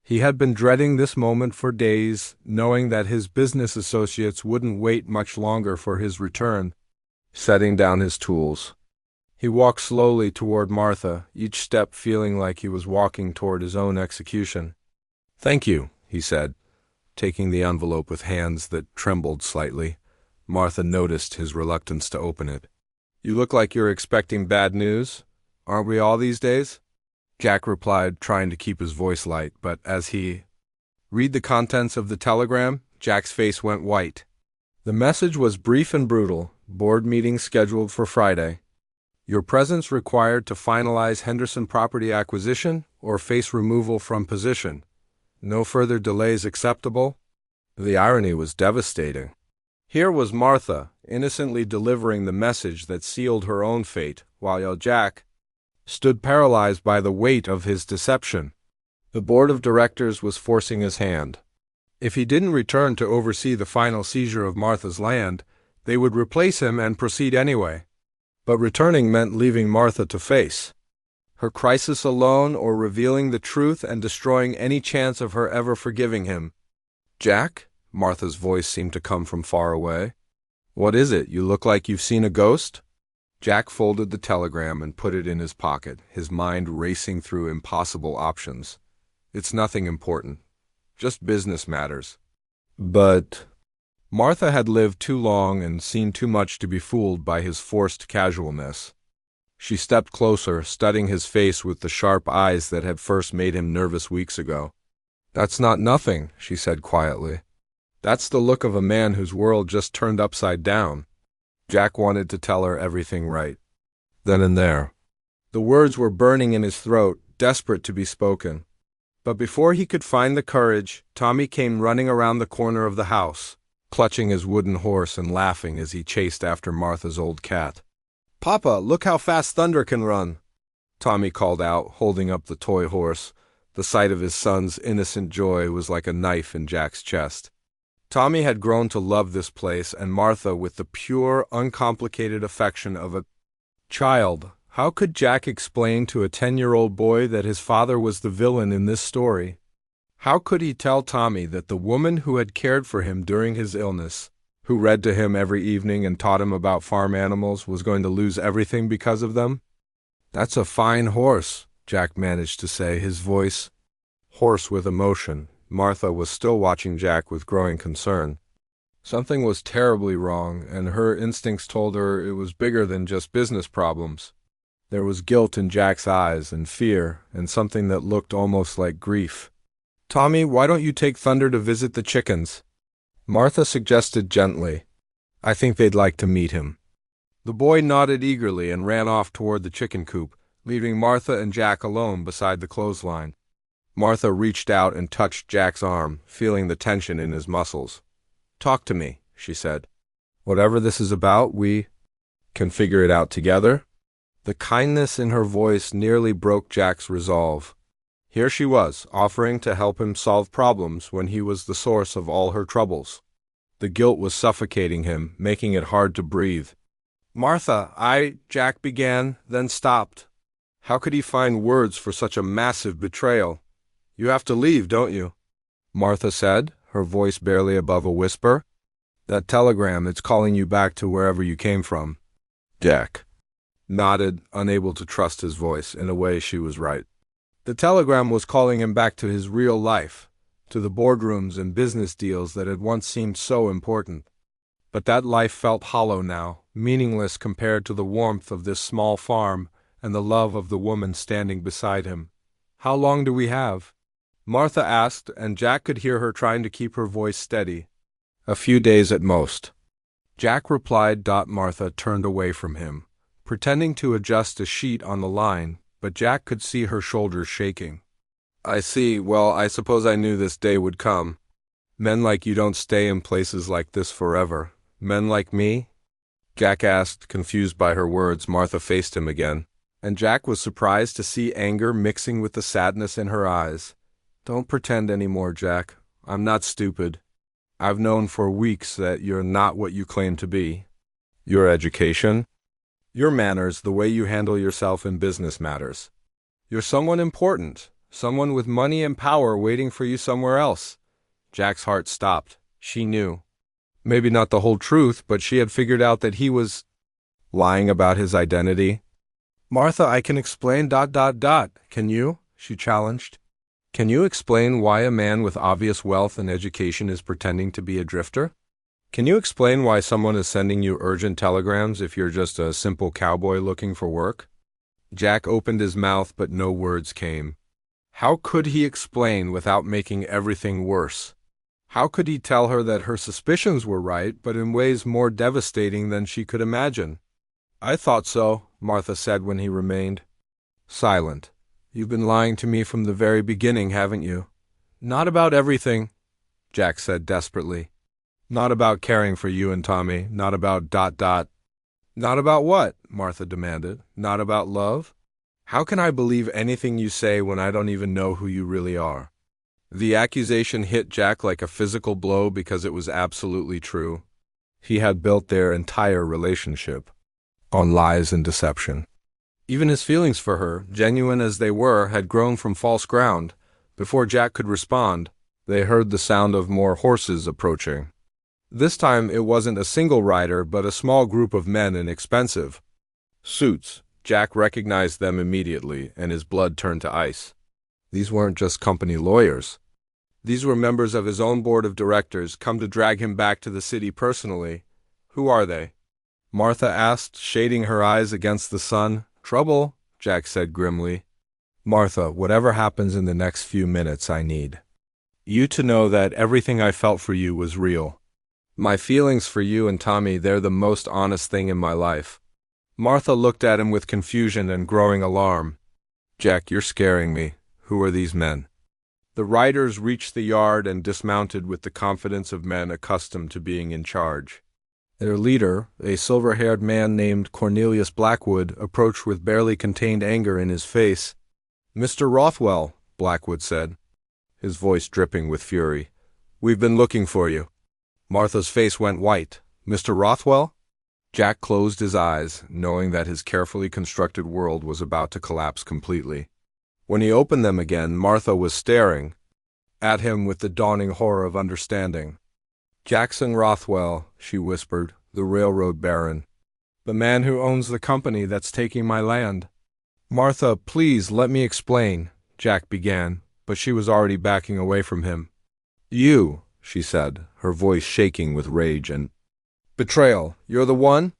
He had been dreading this moment for days, knowing that his business associates wouldn't wait much longer for his return. Setting down his tools, he walked slowly toward Martha, each step feeling like he was walking toward his own execution. "Thank you," he said, taking the envelope with hands that trembled slightly. Martha noticed his reluctance to open it. "You look like you're expecting bad news. Aren't we all these days?" Jack replied, trying to keep his voice light, but as he read the contents of the telegram, Jack's face went white. The message was brief and brutal. "Board meeting scheduled for Friday. Your presence required to finalize Henderson property acquisition or face removal from position. No further delays acceptable." The irony was devastating. Here was Martha, innocently delivering the message that sealed her own fate, while Jack stood paralyzed by the weight of his deception. The board of directors was forcing his hand. If he didn't return to oversee the final seizure of Martha's land, they would replace him and proceed anyway. But returning meant leaving Martha to face her crisis alone or revealing the truth and destroying any chance of her ever forgiving him. "Jack?" Martha's voice seemed to come from far away. "What is it? You look like you've seen a ghost?" Jack folded the telegram and put it in his pocket, his mind racing through impossible options. "It's nothing important. Just business matters." But Martha had lived too long and seen too much to be fooled by his forced casualness. She stepped closer, studying his face with the sharp eyes that had first made him nervous weeks ago. "That's not nothing," she said quietly. "That's the look of a man whose world just turned upside down." Jack wanted to tell her everything right, then and there. The words were burning in his throat, desperate to be spoken. But before he could find the courage, Tommy came running around the corner of the house, clutching his wooden horse and laughing as he chased after Martha's old cat. "Papa, look how fast Thunder can run!" Tommy called out, holding up the toy horse. The sight of his son's innocent joy was like a knife in Jack's chest. Tommy had grown to love this place and Martha with the pure, uncomplicated affection of a child. How could Jack explain to a 10-year-old boy that his father was the villain in this story? How could he tell Tommy that the woman who had cared for him during his illness, who read to him every evening and taught him about farm animals, was going to lose everything because of them? "That's a fine horse," Jack managed to say, his voice hoarse with emotion. Martha was still watching Jack with growing concern. Something was terribly wrong, and her instincts told her it was bigger than just business problems. There was guilt in Jack's eyes, and fear, and something that looked almost like grief. "Tommy, why don't you take Thunder to visit the chickens?" Martha suggested gently. "I think they'd like to meet him." The boy nodded eagerly and ran off toward the chicken coop, leaving Martha and Jack alone beside the clothesline. Martha reached out and touched Jack's arm, feeling the tension in his muscles. "Talk to me," she said. "Whatever this is about, we can figure it out together." The kindness in her voice nearly broke Jack's resolve. Here she was, offering to help him solve problems when he was the source of all her troubles. The guilt was suffocating him, making it hard to breathe. "Martha, Jack began, then stopped. How could he find words for such a massive betrayal? "You have to leave, don't you?" Martha said, her voice barely above a whisper. "That telegram, it's calling you back to wherever you came from." Jack nodded, unable to trust his voice. In a way, she was right. The telegram was calling him back to his real life, to the boardrooms and business deals that had once seemed so important. But that life felt hollow now, meaningless compared to the warmth of this small farm and the love of the woman standing beside him. "How long do we have?" Martha asked, and Jack could hear her trying to keep her voice steady. "A few days at most." Jack replied. Martha turned away from him, pretending to adjust a sheet on the line, but Jack could see her shoulders shaking. "I see. Well, I suppose I knew this day would come. Men like you don't stay in places like this forever. Men like me?" Jack asked, confused by her words. Martha faced him again, and Jack was surprised to see anger mixing with the sadness in her eyes. "Don't pretend anymore, Jack. I'm not stupid. I've known for weeks that you're not what you claim to be. Your education, your manners, the way you handle yourself in business matters. You're someone important. Someone with money and power waiting for you somewhere else. Jack's heart stopped. She knew. Maybe not the whole truth, but she had figured out that he was lying about his identity. Martha, I can explain ... Can you? She challenged. Can you explain why a man with obvious wealth and education is pretending to be a drifter? Can you explain why someone is sending you urgent telegrams if you're just a simple cowboy looking for work? Jack opened his mouth, but no words came. How could he explain without making everything worse? How could he tell her that her suspicions were right, but in ways more devastating than she could imagine? I thought so, Martha said when he remained silent. You've been lying to me from the very beginning, haven't you? Not about everything, Jack said desperately. Not about caring for you and Tommy, not about ... Not about what? Martha demanded. Not about love? How can I believe anything you say when I don't even know who you really are? The accusation hit Jack like a physical blow because it was absolutely true. He had built their entire relationship on lies and deception. Even his feelings for her, genuine as they were, had grown from false ground. Before Jack could respond, they heard the sound of more horses approaching. This time it wasn't a single rider, but a small group of men in expensive suits. Jack recognized them immediately, and his blood turned to ice. These weren't just company lawyers. These were members of his own board of directors, come to drag him back to the city personally. Who are they? Martha asked, shading her eyes against the sun. Trouble, Jack said grimly. Martha, whatever happens in the next few minutes, I need you to know that everything I felt for you was real. My feelings for you and Tommy, they're the most honest thing in my life. Martha looked at him with confusion and growing alarm. Jack, you're scaring me. Who are these men? The riders reached the yard and dismounted with the confidence of men accustomed to being in charge. Their leader, a silver-haired man named Cornelius Blackwood, approached with barely contained anger in his face. Mr. Rothwell, Blackwood said, his voice dripping with fury. We've been looking for you. Martha's face went white. Mr. Rothwell? Jack closed his eyes, knowing that his carefully constructed world was about to collapse completely. When he opened them again, Martha was staring at him with the dawning horror of understanding. Jackson Rothwell, she whispered, the railroad baron. The man who owns the company that's taking my land. Martha, please let me explain, Jack began, but she was already backing away from him. You, she said, her voice shaking with rage and betrayal. You're the one?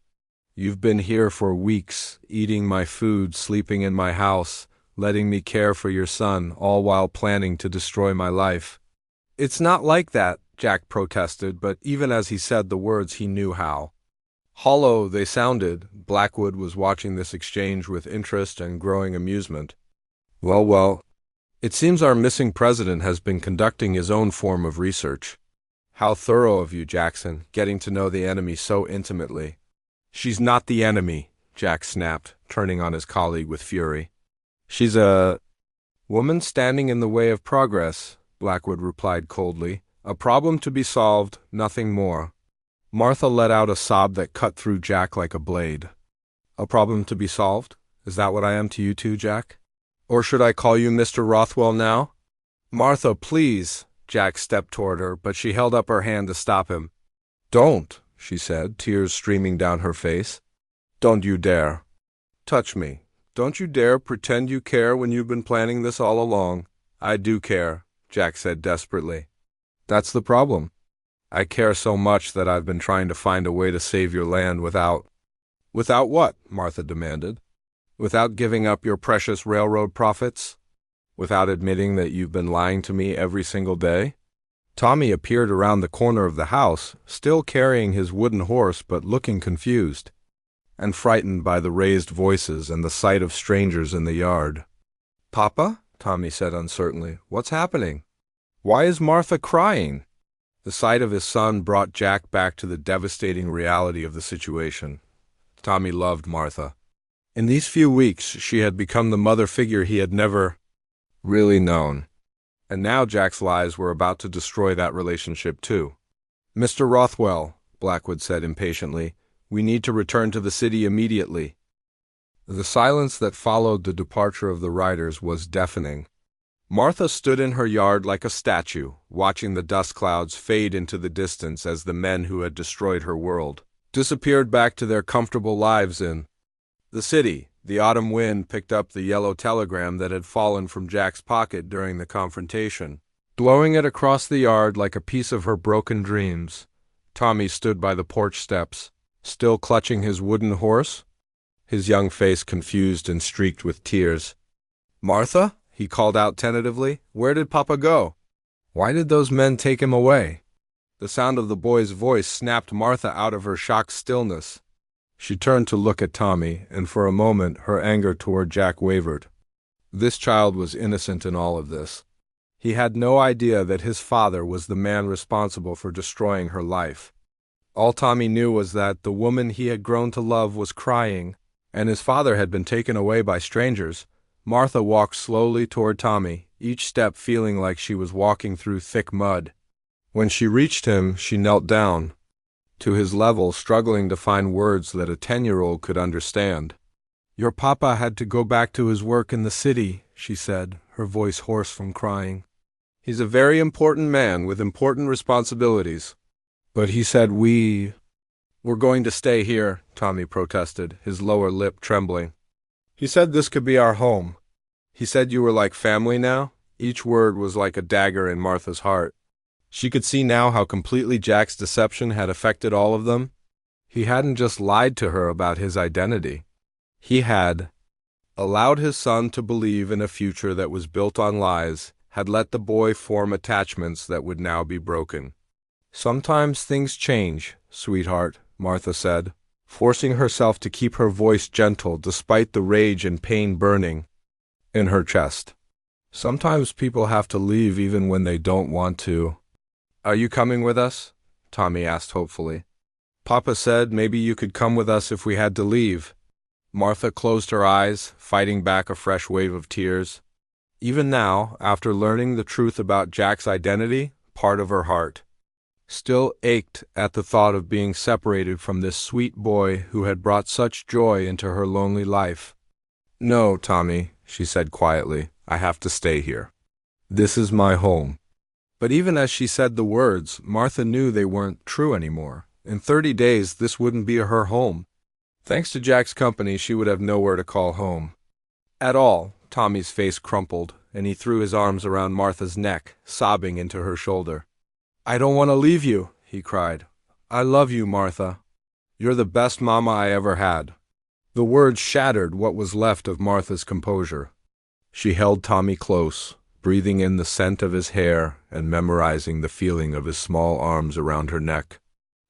You've been here for weeks, eating my food, sleeping in my house, letting me care for your son, all while planning to destroy my life. It's not like that, Jack protested, but even as he said the words, he knew how hollow they sounded. Blackwood was watching this exchange with interest and growing amusement. Well, it seems our missing president has been conducting his own form of research. How thorough of you, Jackson, getting to know the enemy so intimately. She's not the enemy, Jack snapped, turning on his colleague with fury. She's a woman standing in the way of progress, Blackwood replied coldly. A problem to be solved, nothing more. Martha let out a sob that cut through Jack like a blade. A problem to be solved? Is that what I am to you too, Jack? Or should I call you Mr. Rothwell now? Martha, please. Jack stepped toward her, but she held up her hand to stop him. Don't, she said, tears streaming down her face. Don't you dare touch me. Don't you dare pretend you care when you've been planning this all along. I do care, Jack said desperately. That's the problem. I care so much that I've been trying to find a way to save your land without... Without what? Martha demanded. Without giving up your precious railroad profits? Without admitting that you've been lying to me every single day? Tommy appeared around the corner of the house, still carrying his wooden horse but looking confused and frightened by the raised voices and the sight of strangers in the yard. Papa? Tommy said uncertainly. What's happening? Why is Martha crying? The sight of his son brought Jack back to the devastating reality of the situation. Tommy loved Martha. In these few weeks, she had become the mother figure he had never really known. And now Jack's lies were about to destroy that relationship too. Mr. Rothwell, Blackwood said impatiently, we need to return to the city immediately. The silence that followed the departure of the riders was deafening. Martha stood in her yard like a statue, watching the dust clouds fade into the distance as the men who had destroyed her world disappeared back to their comfortable lives in the city. The autumn wind picked up the yellow telegram that had fallen from Jack's pocket during the confrontation, blowing it across the yard like a piece of her broken dreams. Tommy stood by the porch steps, still clutching his wooden horse, his young face confused and streaked with tears. "Martha?" he called out tentatively. "Where did Papa go? Why did those men take him away?" The sound of the boy's voice snapped Martha out of her shocked stillness. She turned to look at Tommy, and for a moment her anger toward Jack wavered. This child was innocent in all of this. He had no idea that his father was the man responsible for destroying her life. All Tommy knew was that the woman he had grown to love was crying, and his father had been taken away by strangers. Martha walked slowly toward Tommy, each step feeling like she was walking through thick mud. When she reached him, she knelt down to his level, struggling to find words that a 10-year-old could understand. "Your papa had to go back to his work in the city," she said, her voice hoarse from crying. "He's a very important man with important responsibilities." "But he said we're going to stay here," Tommy protested, his lower lip trembling. "He said this could be our home. He said you were like family now." Each word was like a dagger in Martha's heart. She could see now how completely Jack's deception had affected all of them. He hadn't just lied to her about his identity. He had allowed his son to believe in a future that was built on lies, had let the boy form attachments that would now be broken. "Sometimes things change, sweetheart," Martha said, forcing herself to keep her voice gentle despite the rage and pain burning in her chest. "Sometimes people have to leave even when they don't want to." "Are you coming with us?" Tommy asked hopefully. "Papa said maybe you could come with us if we had to leave." Martha closed her eyes, fighting back a fresh wave of tears. Even now, after learning the truth about Jack's identity, part of her heart still ached at the thought of being separated from this sweet boy who had brought such joy into her lonely life. "No, Tommy," she said quietly, "I have to stay here. This is my home." But even as she said the words, Martha knew they weren't true anymore. In 30 days, this wouldn't be her home. Thanks to Jack's company, she would have nowhere to call home at all. Tommy's face crumpled, and he threw his arms around Martha's neck, sobbing into her shoulder. "I don't want to leave you," he cried. "I love you, Martha. You're the best mama I ever had." The words shattered what was left of Martha's composure. She held Tommy close, breathing in the scent of his hair and memorizing the feeling of his small arms around her neck.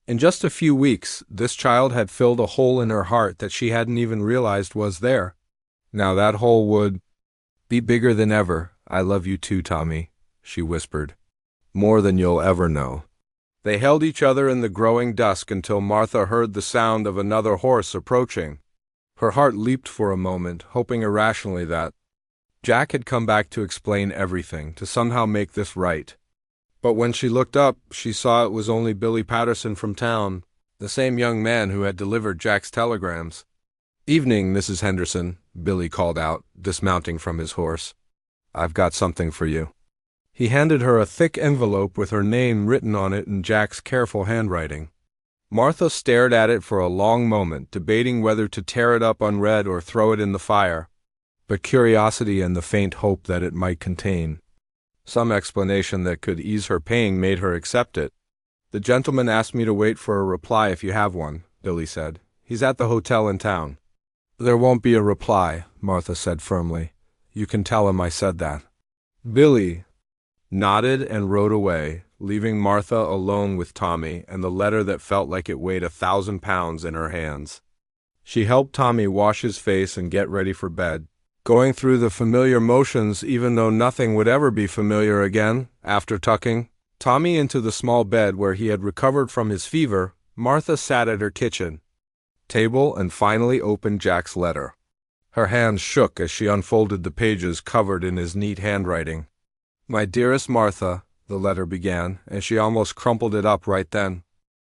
In just a few weeks, this child had filled a hole in her heart that she hadn't even realized was there. Now that hole would be bigger than ever. "I love you too, Tommy," she whispered. "More than you'll ever know." They held each other in the growing dusk until Martha heard the sound of another horse approaching. Her heart leaped for a moment, hoping irrationally that Jack had come back to explain everything, to somehow make this right. But when she looked up, she saw it was only Billy Patterson from town, the same young man who had delivered Jack's telegrams. "Evening, Mrs. Henderson," Billy called out, dismounting from his horse. "I've got something for you." He handed her a thick envelope with her name written on it in Jack's careful handwriting. Martha stared at it for a long moment, debating whether to tear it up unread or throw it in the fire. But curiosity and the faint hope that it might contain some explanation that could ease her pain made her accept it. "The gentleman asked me to wait for a reply if you have one," Billy said. "He's at the hotel in town." "There won't be a reply," Martha said firmly. "You can tell him I said that." Billy nodded and rode away, leaving Martha alone with Tommy and the letter that felt like it weighed 1,000 pounds in her hands. She helped Tommy wash his face and get ready for bed, going through the familiar motions even though nothing would ever be familiar again. After tucking Tommy into the small bed where he had recovered from his fever, Martha sat at her kitchen table and finally opened Jack's letter. Her hands shook as she unfolded the pages covered in his neat handwriting. "My dearest Martha," the letter began, and she almost crumpled it up right then.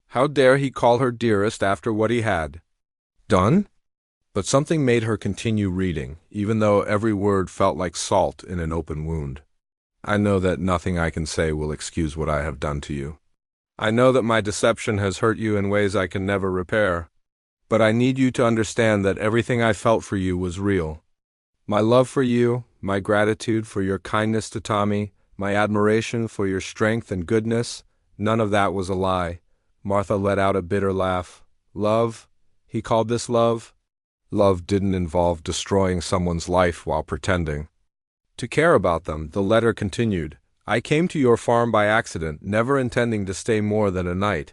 How dare he call her dearest after what he had done? But something made her continue reading, even though every word felt like salt in an open wound. I know that nothing I can say will excuse what I have done to you. I know that my deception has hurt you in ways I can never repair. But I need you to understand that everything I felt for you was real. My love for you, my gratitude for your kindness to Tommy, my admiration for your strength and goodness, none of that was a lie. Martha let out a bitter laugh. Love? He called this love? Love didn't involve destroying someone's life while pretending to care about them. The letter continued. I came to your farm by accident, never intending to stay more than a night.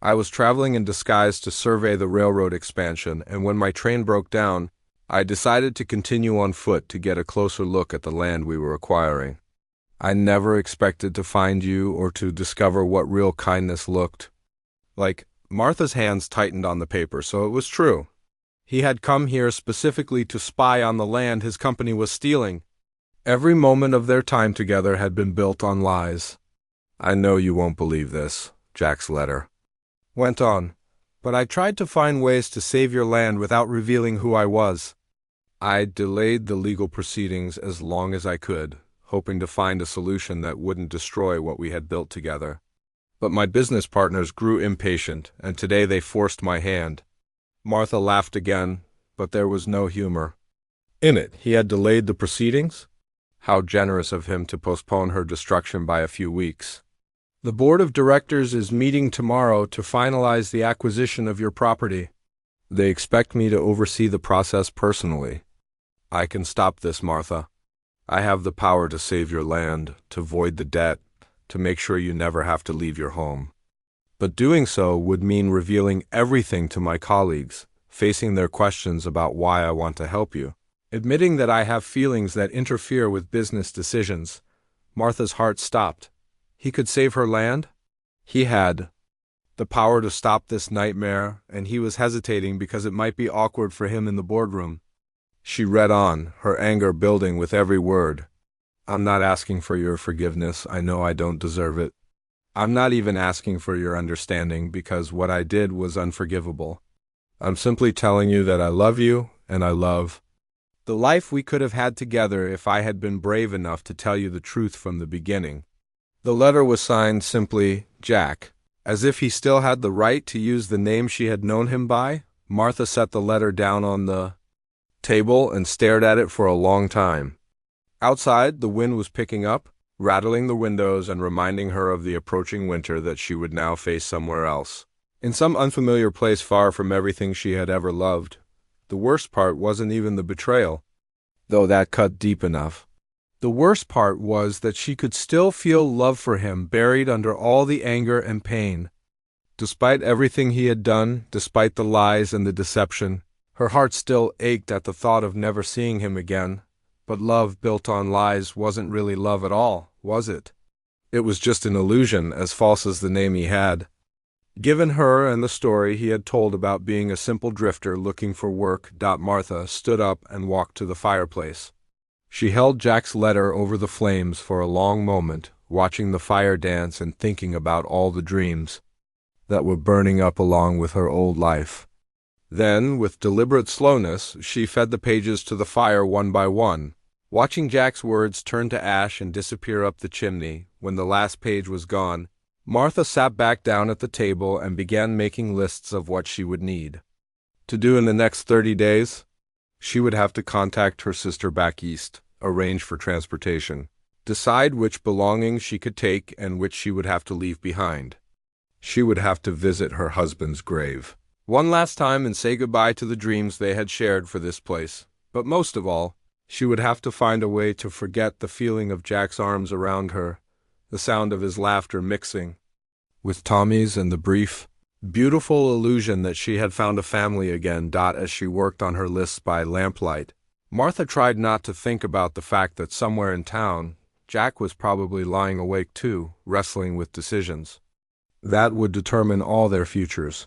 I was traveling in disguise to survey the railroad expansion, and when my train broke down, I decided to continue on foot to get a closer look at the land we were acquiring. I never expected to find you or to discover what real kindness looked like. Martha's hands tightened on the paper, so it was true. He had come here specifically to spy on the land his company was stealing. Every moment of their time together had been built on lies. I know you won't believe this, Jack's letter went on, but I tried to find ways to save your land without revealing who I was. I delayed the legal proceedings as long as I could, hoping to find a solution that wouldn't destroy what we had built together. But my business partners grew impatient, and today they forced my hand. Martha laughed again, but there was no humor in it. He had delayed the proceedings? How generous of him to postpone her destruction by a few weeks. The board of directors is meeting tomorrow to finalize the acquisition of your property. They expect me to oversee the process personally. I can stop this, Martha. I have the power to save your land, to void the debt, to make sure you never have to leave your home. But doing so would mean revealing everything to my colleagues, facing their questions about why I want to help you. Admitting that I have feelings that interfere with business decisions. Martha's heart stopped. He could save her land? He had the power to stop this nightmare, and he was hesitating because it might be awkward for him in the boardroom. She read on, her anger building with every word. I'm not asking for your forgiveness. I know I don't deserve it. I'm not even asking for your understanding because what I did was unforgivable. I'm simply telling you that I love you and I love the life we could have had together if I had been brave enough to tell you the truth from the beginning. The letter was signed simply, Jack. As if he still had the right to use the name she had known him by, Martha set the letter down on the table and stared at it for a long time. Outside, the wind was picking up, rattling the windows and reminding her of the approaching winter that she would now face somewhere else. In some unfamiliar place far from everything she had ever loved. The worst part wasn't even the betrayal, though that cut deep enough. The worst part was that she could still feel love for him buried under all the anger and pain. Despite everything he had done, despite the lies and the deception, her heart still ached at the thought of never seeing him again. But love built on lies wasn't really love at all, was it? It was just an illusion, as false as the name he had given her and the story he had told about being a simple drifter looking for work. Martha stood up and walked to the fireplace. She held Jack's letter over the flames for a long moment, watching the fire dance and thinking about all the dreams that were burning up along with her old life. Then, with deliberate slowness, she fed the pages to the fire one by one, watching Jack's words turn to ash and disappear up the chimney. When the last page was gone, Martha sat back down at the table and began making lists of what she would need to do in the next 30 days. She would have to contact her sister back east, arrange for transportation, decide which belongings she could take and which she would have to leave behind. She would have to visit her husband's grave one last time and say goodbye to the dreams they had shared for this place. But most of all, she would have to find a way to forget the feeling of Jack's arms around her, the sound of his laughter mixing with Tommy's and the brief, beautiful illusion that she had found a family again. As she worked on her lists by lamplight, Martha tried not to think about the fact that somewhere in town, Jack was probably lying awake too, wrestling with decisions that would determine all their futures.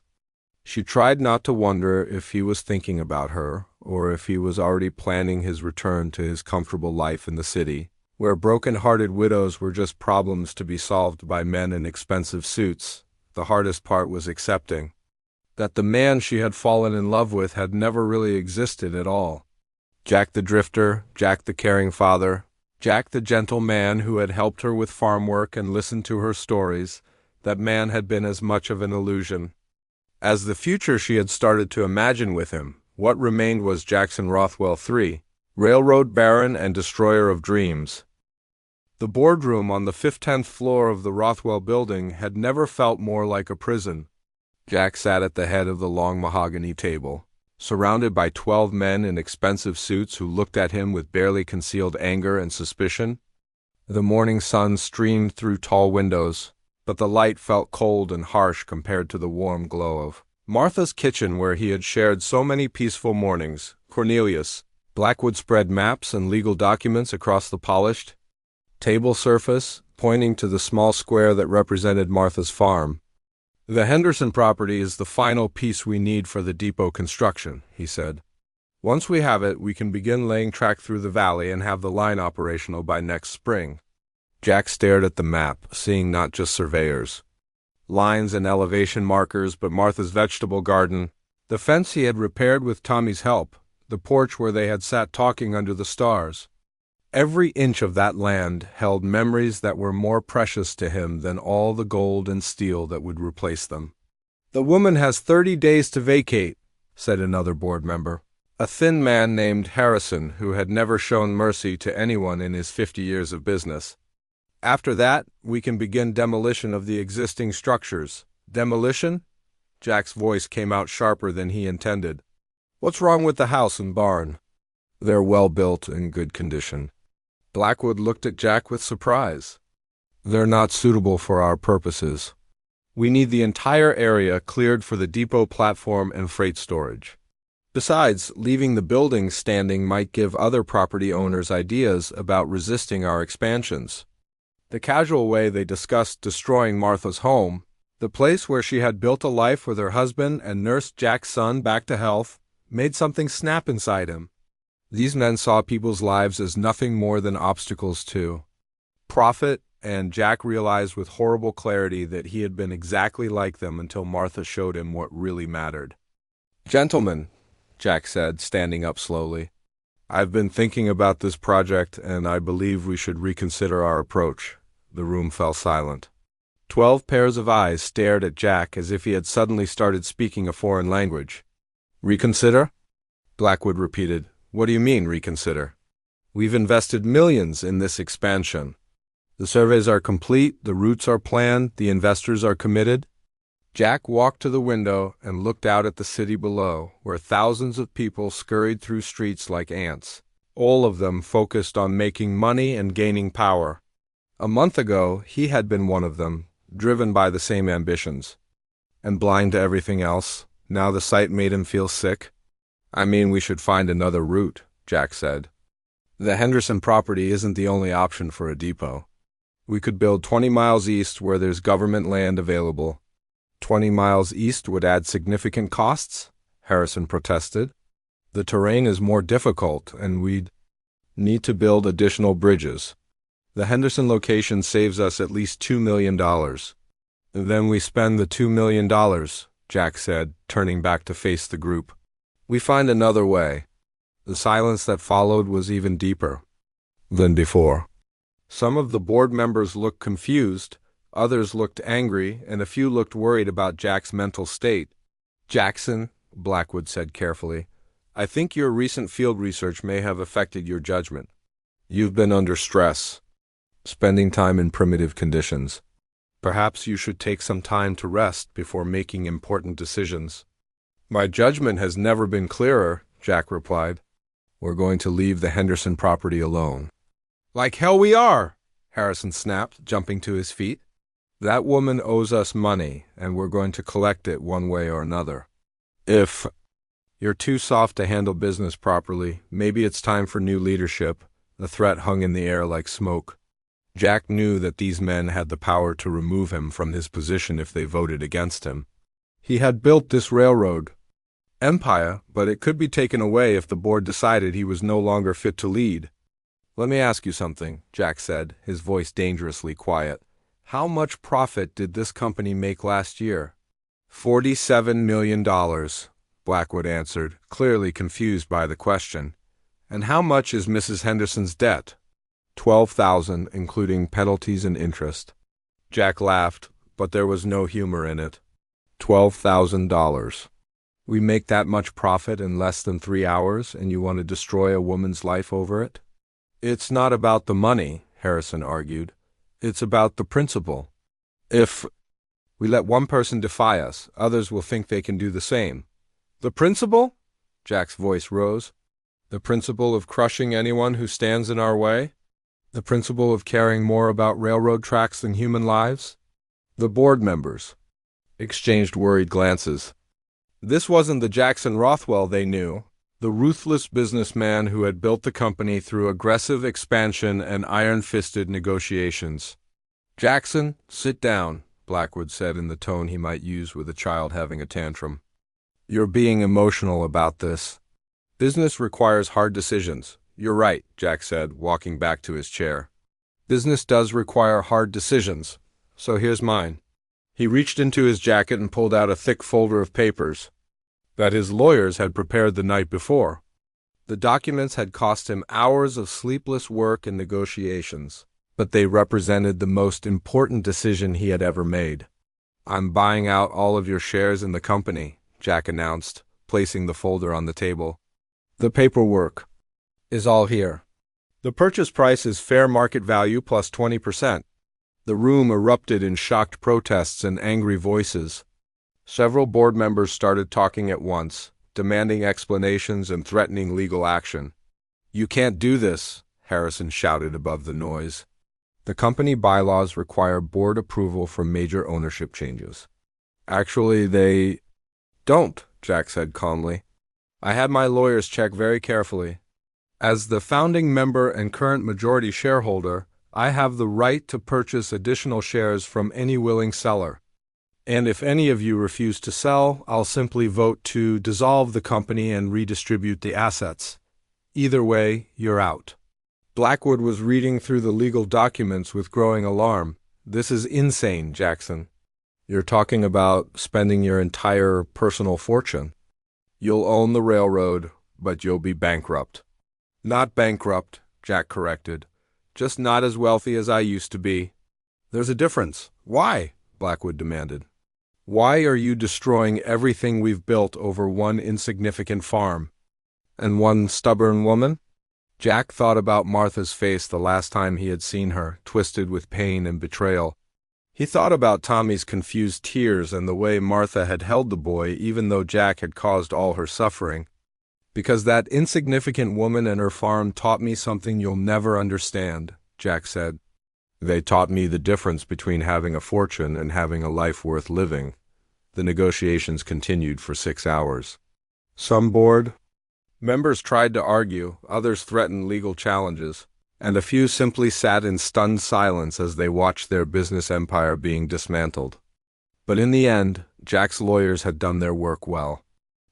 She tried not to wonder if he was thinking about her, or if he was already planning his return to his comfortable life in the city, where broken-hearted widows were just problems to be solved by men in expensive suits. The hardest part was accepting that the man she had fallen in love with had never really existed at all. Jack the drifter, Jack the caring father, Jack, the gentle man who had helped her with farm work and listened to her stories, that man had been as much of an illusion as the future she had started to imagine with him. What remained was Jackson Rothwell III, railroad baron and destroyer of dreams. The boardroom on the 15th floor of the Rothwell building had never felt more like a prison. Jack sat at the head of the long mahogany table, surrounded by 12 men in expensive suits who looked at him with barely concealed anger and suspicion. The morning sun streamed through tall windows, but the light felt cold and harsh compared to the warm glow of Martha's kitchen, where he had shared so many peaceful mornings. Cornelius. Blackwood spread maps and legal documents across the polished table surface, pointing to the small square that represented Martha's farm. "The Henderson property is the final piece we need for the depot construction," he said. "Once we have it, we can begin laying track through the valley and have the line operational by next spring." Jack stared at the map, seeing not just surveyors, lines and elevation markers, but Martha's vegetable garden, the fence he had repaired with Tommy's help, the porch where they had sat talking under the stars. Every inch of that land held memories that were more precious to him than all the gold and steel that would replace them. "The woman has 30 days to vacate," said another board member, a thin man named Harrison who had never shown mercy to anyone in his 50 years of business. "After that, we can begin demolition of the existing structures." "Demolition?" Jack's voice came out sharper than he intended. "What's wrong with the house and barn?" "They're well built and good condition." Blackwood looked at Jack with surprise. "They're not suitable for our purposes. We need the entire area cleared for the depot platform and freight storage. Besides, leaving the building standing might give other property owners ideas about resisting our expansions." The casual way they discussed destroying Martha's home, the place where she had built a life with her husband and nursed Jack's son back to health, made something snap inside him. These men saw people's lives as nothing more than obstacles to profit, and Jack realized with horrible clarity that he had been exactly like them until Martha showed him what really mattered. "Gentlemen," Jack said, standing up slowly, "I've been thinking about this project, and I believe we should reconsider our approach." The room fell silent. 12 pairs of eyes stared at Jack as if he had suddenly started speaking a foreign language. "Reconsider?" Blackwood repeated. "What do you mean, reconsider?" "We've invested millions in this expansion. The surveys are complete, the routes are planned, the investors are committed." Jack walked to the window and looked out at the city below, where thousands of people scurried through streets like ants, all of them focused on making money and gaining power. A month ago, he had been one of them, driven by the same ambitions. And blind to everything else, now the sight made him feel sick. "I mean, we should find another route," Jack said. "The Henderson property isn't the only option for a depot. We could build 20 miles east where there's government land available." 20 miles east would add significant costs, Harrison protested. "The terrain is more difficult, and we'd need to build additional bridges. The Henderson location saves us at least $2 million. "Then we spend the $2 million, Jack said, turning back to face the group. "We find another way." The silence that followed was even deeper than before. Some of the board members looked confused, others looked angry, and a few looked worried about Jack's mental state. "Jackson," Blackwood said carefully, "I think your recent field research may have affected your judgment. You've been under stress, spending time in primitive conditions. Perhaps you should take some time to rest before making important decisions." "My judgment has never been clearer," Jack replied. "We're going to leave the Henderson property alone." "Like hell we are," Harrison snapped, jumping to his feet. "That woman owes us money, and we're going to collect it one way or another. If you're too soft to handle business properly, maybe it's time for new leadership." The threat hung in the air like smoke. Jack knew that these men had the power to remove him from his position if they voted against him. He had built this railroad empire, but it could be taken away if the board decided he was no longer fit to lead. "Let me ask you something," Jack said, his voice dangerously quiet. "How much profit did this company make last year?" $47 million, Blackwood answered, clearly confused by the question. "And how much is Mrs. Henderson's debt?" $12,000, including penalties and interest. Jack laughed, but there was no humor in it. $12,000. We make that much profit in less than 3 hours, and you want to destroy a woman's life over it? It's not about the money, Harrison argued. It's about the principle. If we let one person defy us, others will think they can do the same. The principle? Jack's voice rose. The principle of crushing anyone who stands in our way? The principle of caring more about railroad tracks than human lives? The board members exchanged worried glances. This wasn't the Jackson Rothwell they knew, the ruthless businessman who had built the company through aggressive expansion and iron-fisted negotiations. "Jackson, sit down," Blackwood said in the tone he might use with a child having a tantrum. "You're being emotional about this. Business requires hard decisions." "You're right," Jack said, walking back to his chair. "Business does require hard decisions, so here's mine." He reached into his jacket and pulled out a thick folder of papers that his lawyers had prepared the night before. The documents had cost him hours of sleepless work and negotiations, but they represented the most important decision he had ever made. "I'm buying out all of your shares in the company," Jack announced, placing the folder on the table. "The paperwork is all here. The purchase price is fair market value plus 20%. The room erupted in shocked protests and angry voices. Several board members started talking at once, demanding explanations and threatening legal action. "You can't do this," Harrison shouted above the noise. "The company bylaws require board approval for major ownership changes." "Actually, they don't," Jack said calmly. "I had my lawyers check very carefully. As the founding member and current majority shareholder, I have the right to purchase additional shares from any willing seller. And if any of you refuse to sell, I'll simply vote to dissolve the company and redistribute the assets. Either way, you're out." Blackwood was reading through the legal documents with growing alarm. "This is insane, Jackson. You're talking about spending your entire personal fortune. You'll own the railroad, but you'll be bankrupt." "Not bankrupt," Jack corrected. "Just not as wealthy as I used to be." "There's a difference. Why?" Blackwood demanded. "Why are you destroying everything we've built over one insignificant farm? And one stubborn woman?" Jack thought about Martha's face the last time he had seen her, twisted with pain and betrayal. He thought about Tommy's confused tears and the way Martha had held the boy even though Jack had caused all her suffering. "Because that insignificant woman and her farm taught me something you'll never understand," Jack said. "They taught me the difference between having a fortune and having a life worth living." The negotiations continued for 6 hours. Some board members tried to argue, others threatened legal challenges, and a few simply sat in stunned silence as they watched their business empire being dismantled. But in the end, Jack's lawyers had done their work well.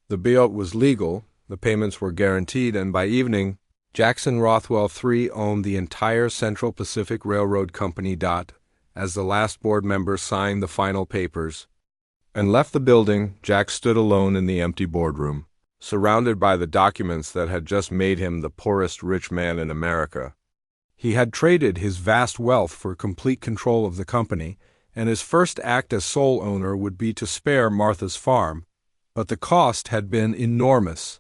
The buyout was legal, the payments were guaranteed, and by evening, Jackson Rothwell III owned the entire Central Pacific Railroad Company. As the last board member signed the final papers and left the building, Jack stood alone in the empty boardroom, surrounded by the documents that had just made him the poorest rich man in America. He had traded his vast wealth for complete control of the company, and his first act as sole owner would be to spare Martha's farm, but the cost had been enormous.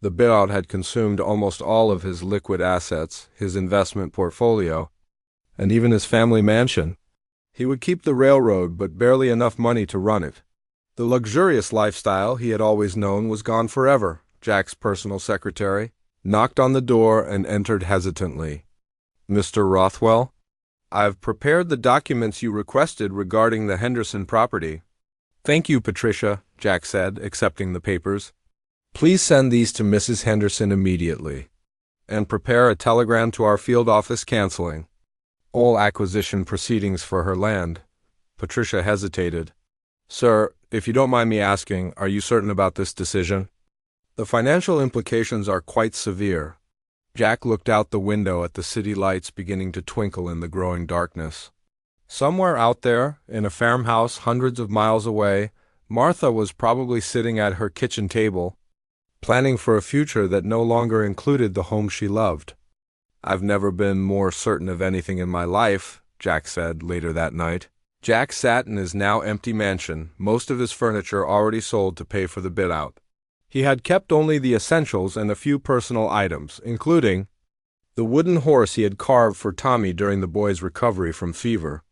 The buyout had consumed almost all of his liquid assets, his investment portfolio, and even his family mansion. He would keep the railroad, but barely enough money to run it. The luxurious lifestyle he had always known was gone forever. Jack's personal secretary knocked on the door and entered hesitantly. "Mr. Rothwell, I've prepared the documents you requested regarding the Henderson property." "Thank you, Patricia," Jack said, accepting the papers. "Please send these to Mrs. Henderson immediately, and prepare a telegram to our field office canceling all acquisition proceedings for her land." Patricia hesitated. "Sir, if you don't mind me asking, are you certain about this decision?" "The financial implications are quite severe." Jack looked out the window at the city lights beginning to twinkle in the growing darkness. Somewhere out there, in a farmhouse hundreds of miles away, Martha was probably sitting at her kitchen table, planning for a future that no longer included the home she loved. "I've never been more certain of anything in my life," Jack said later that night. Jack sat in his now empty mansion, most of his furniture already sold to pay for the bid-out. He had kept only the essentials and a few personal items, including the wooden horse he had carved for Tommy during the boy's recovery from fever.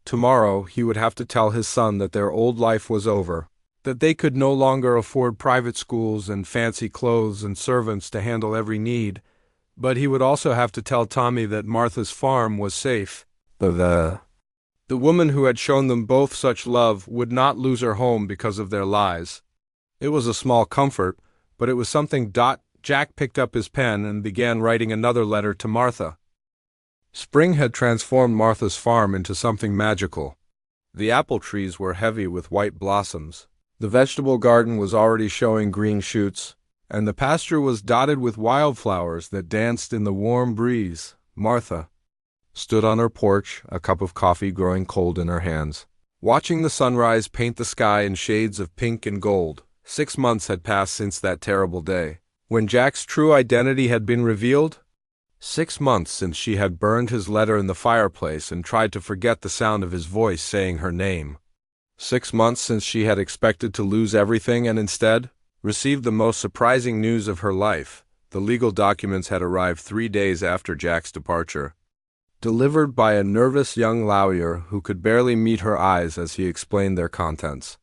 Tomorrow he would have to tell his son that their old life was over, that they could no longer afford private schools and fancy clothes and servants to handle every need, but he would also have to tell Tommy that Martha's farm was safe. The woman who had shown them both such love would not lose her home because of their lies. It was a small comfort, but it was something. Jack picked up his pen and began writing another letter to Martha. Spring had transformed Martha's farm into something magical. The apple trees were heavy with white blossoms. The vegetable garden was already showing green shoots, and the pasture was dotted with wildflowers that danced in the warm breeze. Martha stood on her porch, a cup of coffee growing cold in her hands, watching the sunrise paint the sky in shades of pink and gold. 6 months had passed since that terrible day, when Jack's true identity had been revealed. 6 months since she had burned his letter in the fireplace and tried to forget the sound of his voice saying her name. 6 months since she had expected to lose everything and instead received the most surprising news of her life. The legal documents had arrived 3 days after Jack's departure, delivered by a nervous young lawyer who could barely meet her eyes as he explained their contents.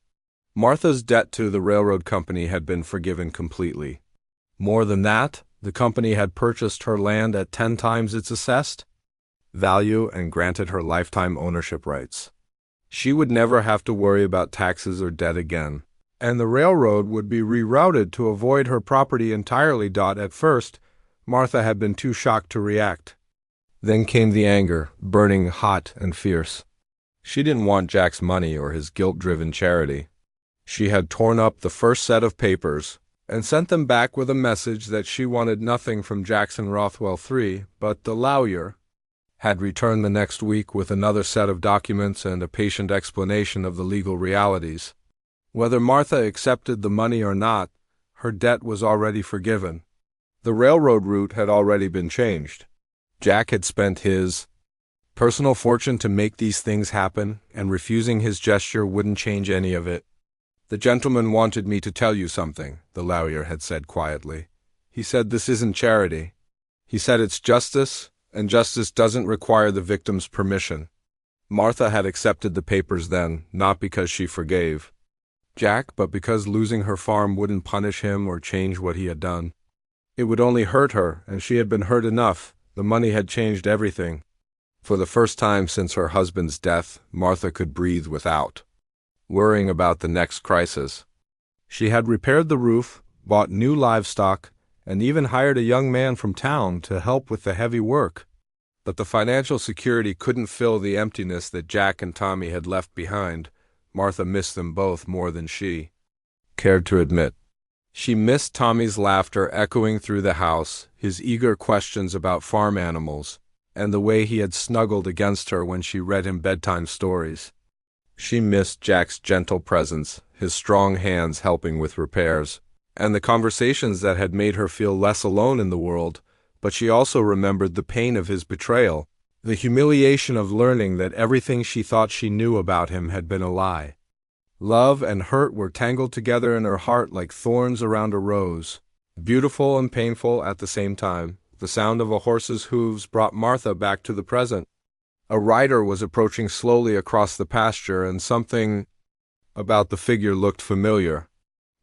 Martha's debt to the railroad company had been forgiven completely. More than that, the company had purchased her land at 10 times its assessed value and granted her lifetime ownership rights. She would never have to worry about taxes or debt again, and the railroad would be rerouted to avoid her property entirely. At first, Martha had been too shocked to react. Then came the anger, burning hot and fierce. She didn't want Jack's money or his guilt-driven charity. She had torn up the first set of papers and sent them back with a message that she wanted nothing from Jackson Rothwell III, but the lawyer had returned the next week with another set of documents and a patient explanation of the legal realities. Whether Martha accepted the money or not, her debt was already forgiven. The railroad route had already been changed. Jack had spent his personal fortune to make these things happen, and refusing his gesture wouldn't change any of it. "The gentleman wanted me to tell you something," the lawyer had said quietly. "He said this isn't charity. He said it's justice, and justice doesn't require the victim's permission." Martha had accepted the papers then, not because she forgave Jack, but because losing her farm wouldn't punish him or change what he had done. It would only hurt her, and she had been hurt enough. The money had changed everything. For the first time since her husband's death, Martha could breathe without worrying about the next crisis. She had repaired the roof, bought new livestock, and even hired a young man from town to help with the heavy work. But the financial security couldn't fill the emptiness that Jack and Tommy had left behind. Martha missed them both more than she cared to admit. She missed Tommy's laughter echoing through the house, his eager questions about farm animals, and the way he had snuggled against her when she read him bedtime stories. She missed Jack's gentle presence, his strong hands helping with repairs, and the conversations that had made her feel less alone in the world, but she also remembered the pain of his betrayal, the humiliation of learning that everything she thought she knew about him had been a lie. Love and hurt were tangled together in her heart like thorns around a rose, beautiful and painful at the same time. The sound of a horse's hooves brought Martha back to the present. A rider was approaching slowly across the pasture, and something about the figure looked familiar.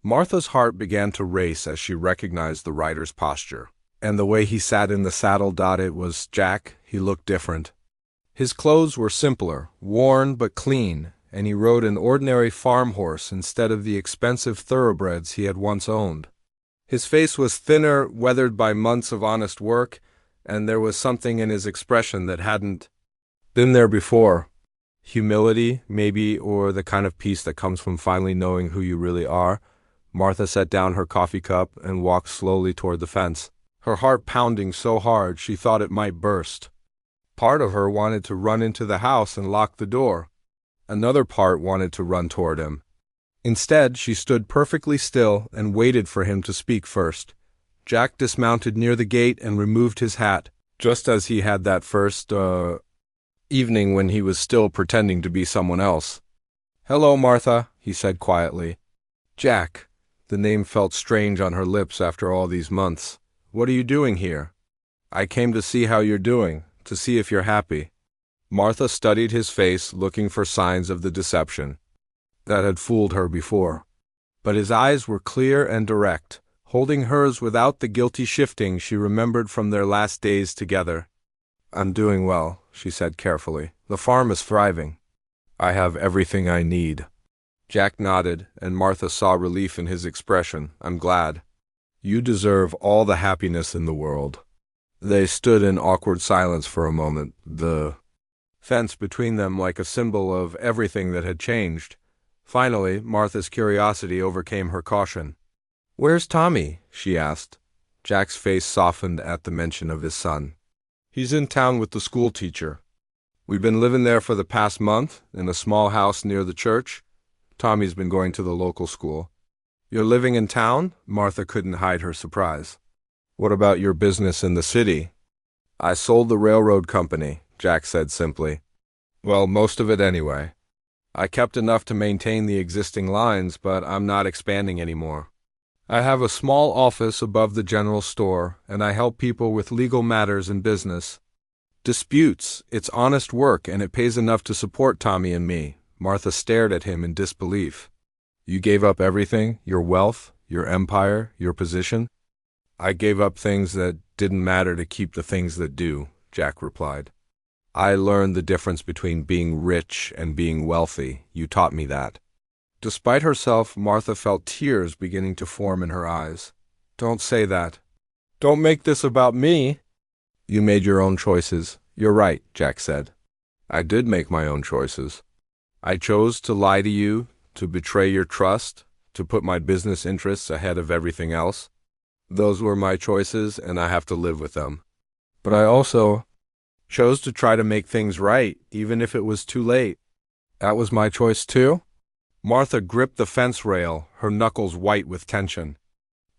Martha's heart began to race as she recognized the rider's posture, and the way he sat in the saddle. It was Jack. He looked different. His clothes were simpler, worn but clean, and he rode an ordinary farm horse instead of the expensive thoroughbreds he had once owned. His face was thinner, weathered by months of honest work, and there was something in his expression that hadn't been there before. Humility, maybe, or the kind of peace that comes from finally knowing who you really are. Martha set down her coffee cup and walked slowly toward the fence, her heart pounding so hard she thought it might burst. Part of her wanted to run into the house and lock the door. Another part wanted to run toward him. Instead, she stood perfectly still and waited for him to speak first. Jack dismounted near the gate and removed his hat, just as he had that first, evening when he was still pretending to be someone else. "Hello, Martha," he said quietly. "Jack." The name felt strange on her lips after all these months. "What are you doing here?" "I came to see how you're doing, to see if you're happy." Martha studied his face, looking for signs of the deception that had fooled her before. But his eyes were clear and direct, holding hers without the guilty shifting she remembered from their last days together. "I'm doing well," she said carefully. "The farm is thriving. I have everything I need." Jack nodded, and Martha saw relief in his expression. "I'm glad. You deserve all the happiness in the world." They stood in awkward silence for a moment, the fence between them like a symbol of everything that had changed. Finally, Martha's curiosity overcame her caution. "Where's Tommy?" she asked. Jack's face softened at the mention of his son. "He's in town with the school teacher. We've been living there for the past month, in a small house near the church. Tommy's been going to the local school." "You're living in town?" Martha couldn't hide her surprise. "What about your business in the city?" "I sold the railroad company," Jack said simply. "Well, most of it anyway. I kept enough to maintain the existing lines, but I'm not expanding anymore. I have a small office above the general store, and I help people with legal matters and business disputes. It's honest work, and it pays enough to support Tommy and me." Martha stared at him in disbelief. "You gave up everything, your wealth, your empire, your position?" "I gave up things that didn't matter to keep the things that do," Jack replied. "I learned the difference between being rich and being wealthy. You taught me that." Despite herself, Martha felt tears beginning to form in her eyes. "Don't say that. Don't make this about me." "You made your own choices. You're right," Jack said. "I did make my own choices. I chose to lie to you, to betray your trust, to put my business interests ahead of everything else. Those were my choices, and I have to live with them. But I also chose to try to make things right, even if it was too late." "That was my choice too?" Martha gripped the fence rail, her knuckles white with tension.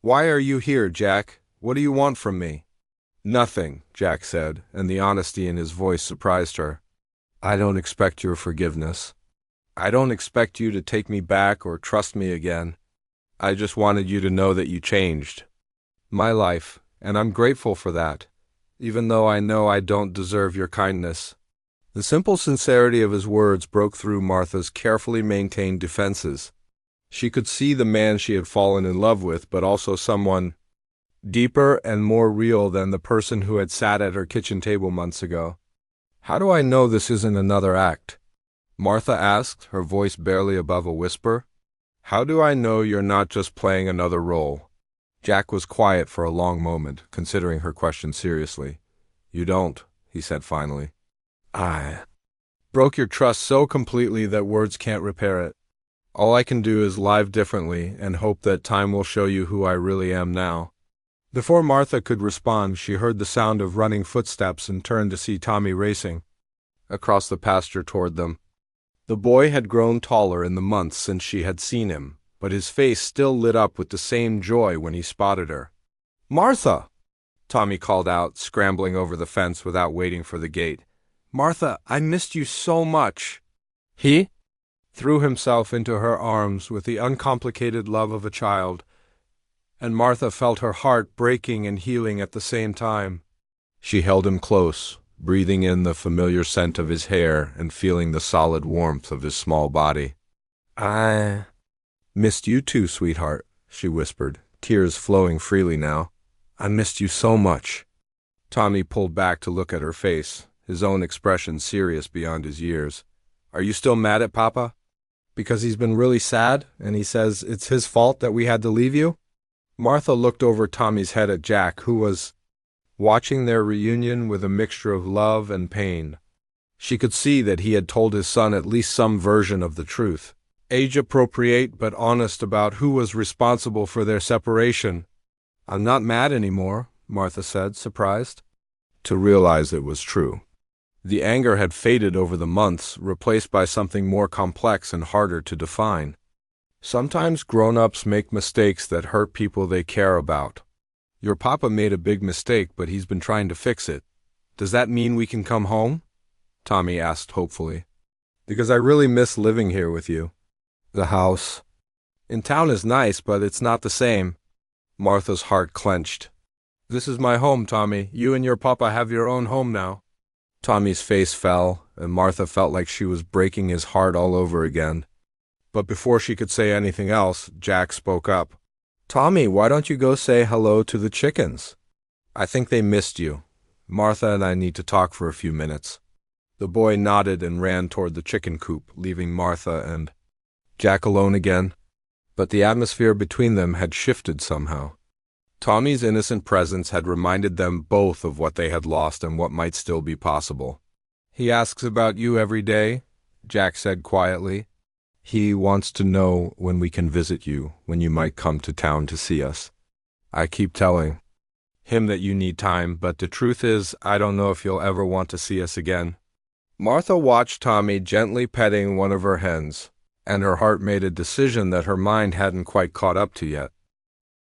"Why are you here, Jack? What do you want from me?" "Nothing," Jack said, and the honesty in his voice surprised her. "I don't expect your forgiveness. I don't expect you to take me back or trust me again. I just wanted you to know that you changed my life, and I'm grateful for that, even though I know I don't deserve your kindness." The simple sincerity of his words broke through Martha's carefully maintained defenses. She could see the man she had fallen in love with, but also someone deeper and more real than the person who had sat at her kitchen table months ago. "How do I know this isn't another act?" Martha asked, her voice barely above a whisper. "How do I know you're not just playing another role?" Jack was quiet for a long moment, considering her question seriously. "You don't," he said finally. "I broke your trust so completely that words can't repair it. All I can do is live differently and hope that time will show you who I really am now." Before Martha could respond, she heard the sound of running footsteps and turned to see Tommy racing across the pasture toward them. The boy had grown taller in the months since she had seen him, but his face still lit up with the same joy when he spotted her. "Martha!" Tommy called out, scrambling over the fence without waiting for the gate. "Martha, I missed you so much." He threw himself into her arms with the uncomplicated love of a child, and Martha felt her heart breaking and healing at the same time. She held him close, breathing in the familiar scent of his hair and feeling the solid warmth of his small body. "I missed you too, sweetheart," she whispered, tears flowing freely now. "I missed you so much." Tommy pulled back to look at her face, his own expression serious beyond his years. "Are you still mad at Papa? Because he's been really sad, and he says it's his fault that we had to leave you?" Martha looked over Tommy's head at Jack, who was watching their reunion with a mixture of love and pain. She could see that he had told his son at least some version of the truth, age-appropriate but honest about who was responsible for their separation. "I'm not mad anymore," Martha said, surprised to realize it was true. The anger had faded over the months, replaced by something more complex and harder to define. Sometimes grown-ups make mistakes that hurt people they care about. Your papa made a big mistake, but he's been trying to fix it. Does that mean we can come home? Tommy asked hopefully. Because I really miss living here with you. The house in town is nice, but it's not the same. Martha's heart clenched. This is my home, Tommy. You and your papa have your own home now. Tommy's face fell, and Martha felt like she was breaking his heart all over again. But before she could say anything else, Jack spoke up. Tommy, why don't you go say hello to the chickens? I think they missed you. Martha and I need to talk for a few minutes. The boy nodded and ran toward the chicken coop, leaving Martha and Jack alone again. But the atmosphere between them had shifted somehow. Tommy's innocent presence had reminded them both of what they had lost and what might still be possible. He asks about you every day, Jack said quietly. He wants to know when we can visit you, when you might come to town to see us. I keep telling him that you need time, but the truth is, I don't know if you'll ever want to see us again. Martha watched Tommy gently petting one of her hens, and her heart made a decision that her mind hadn't quite caught up to yet.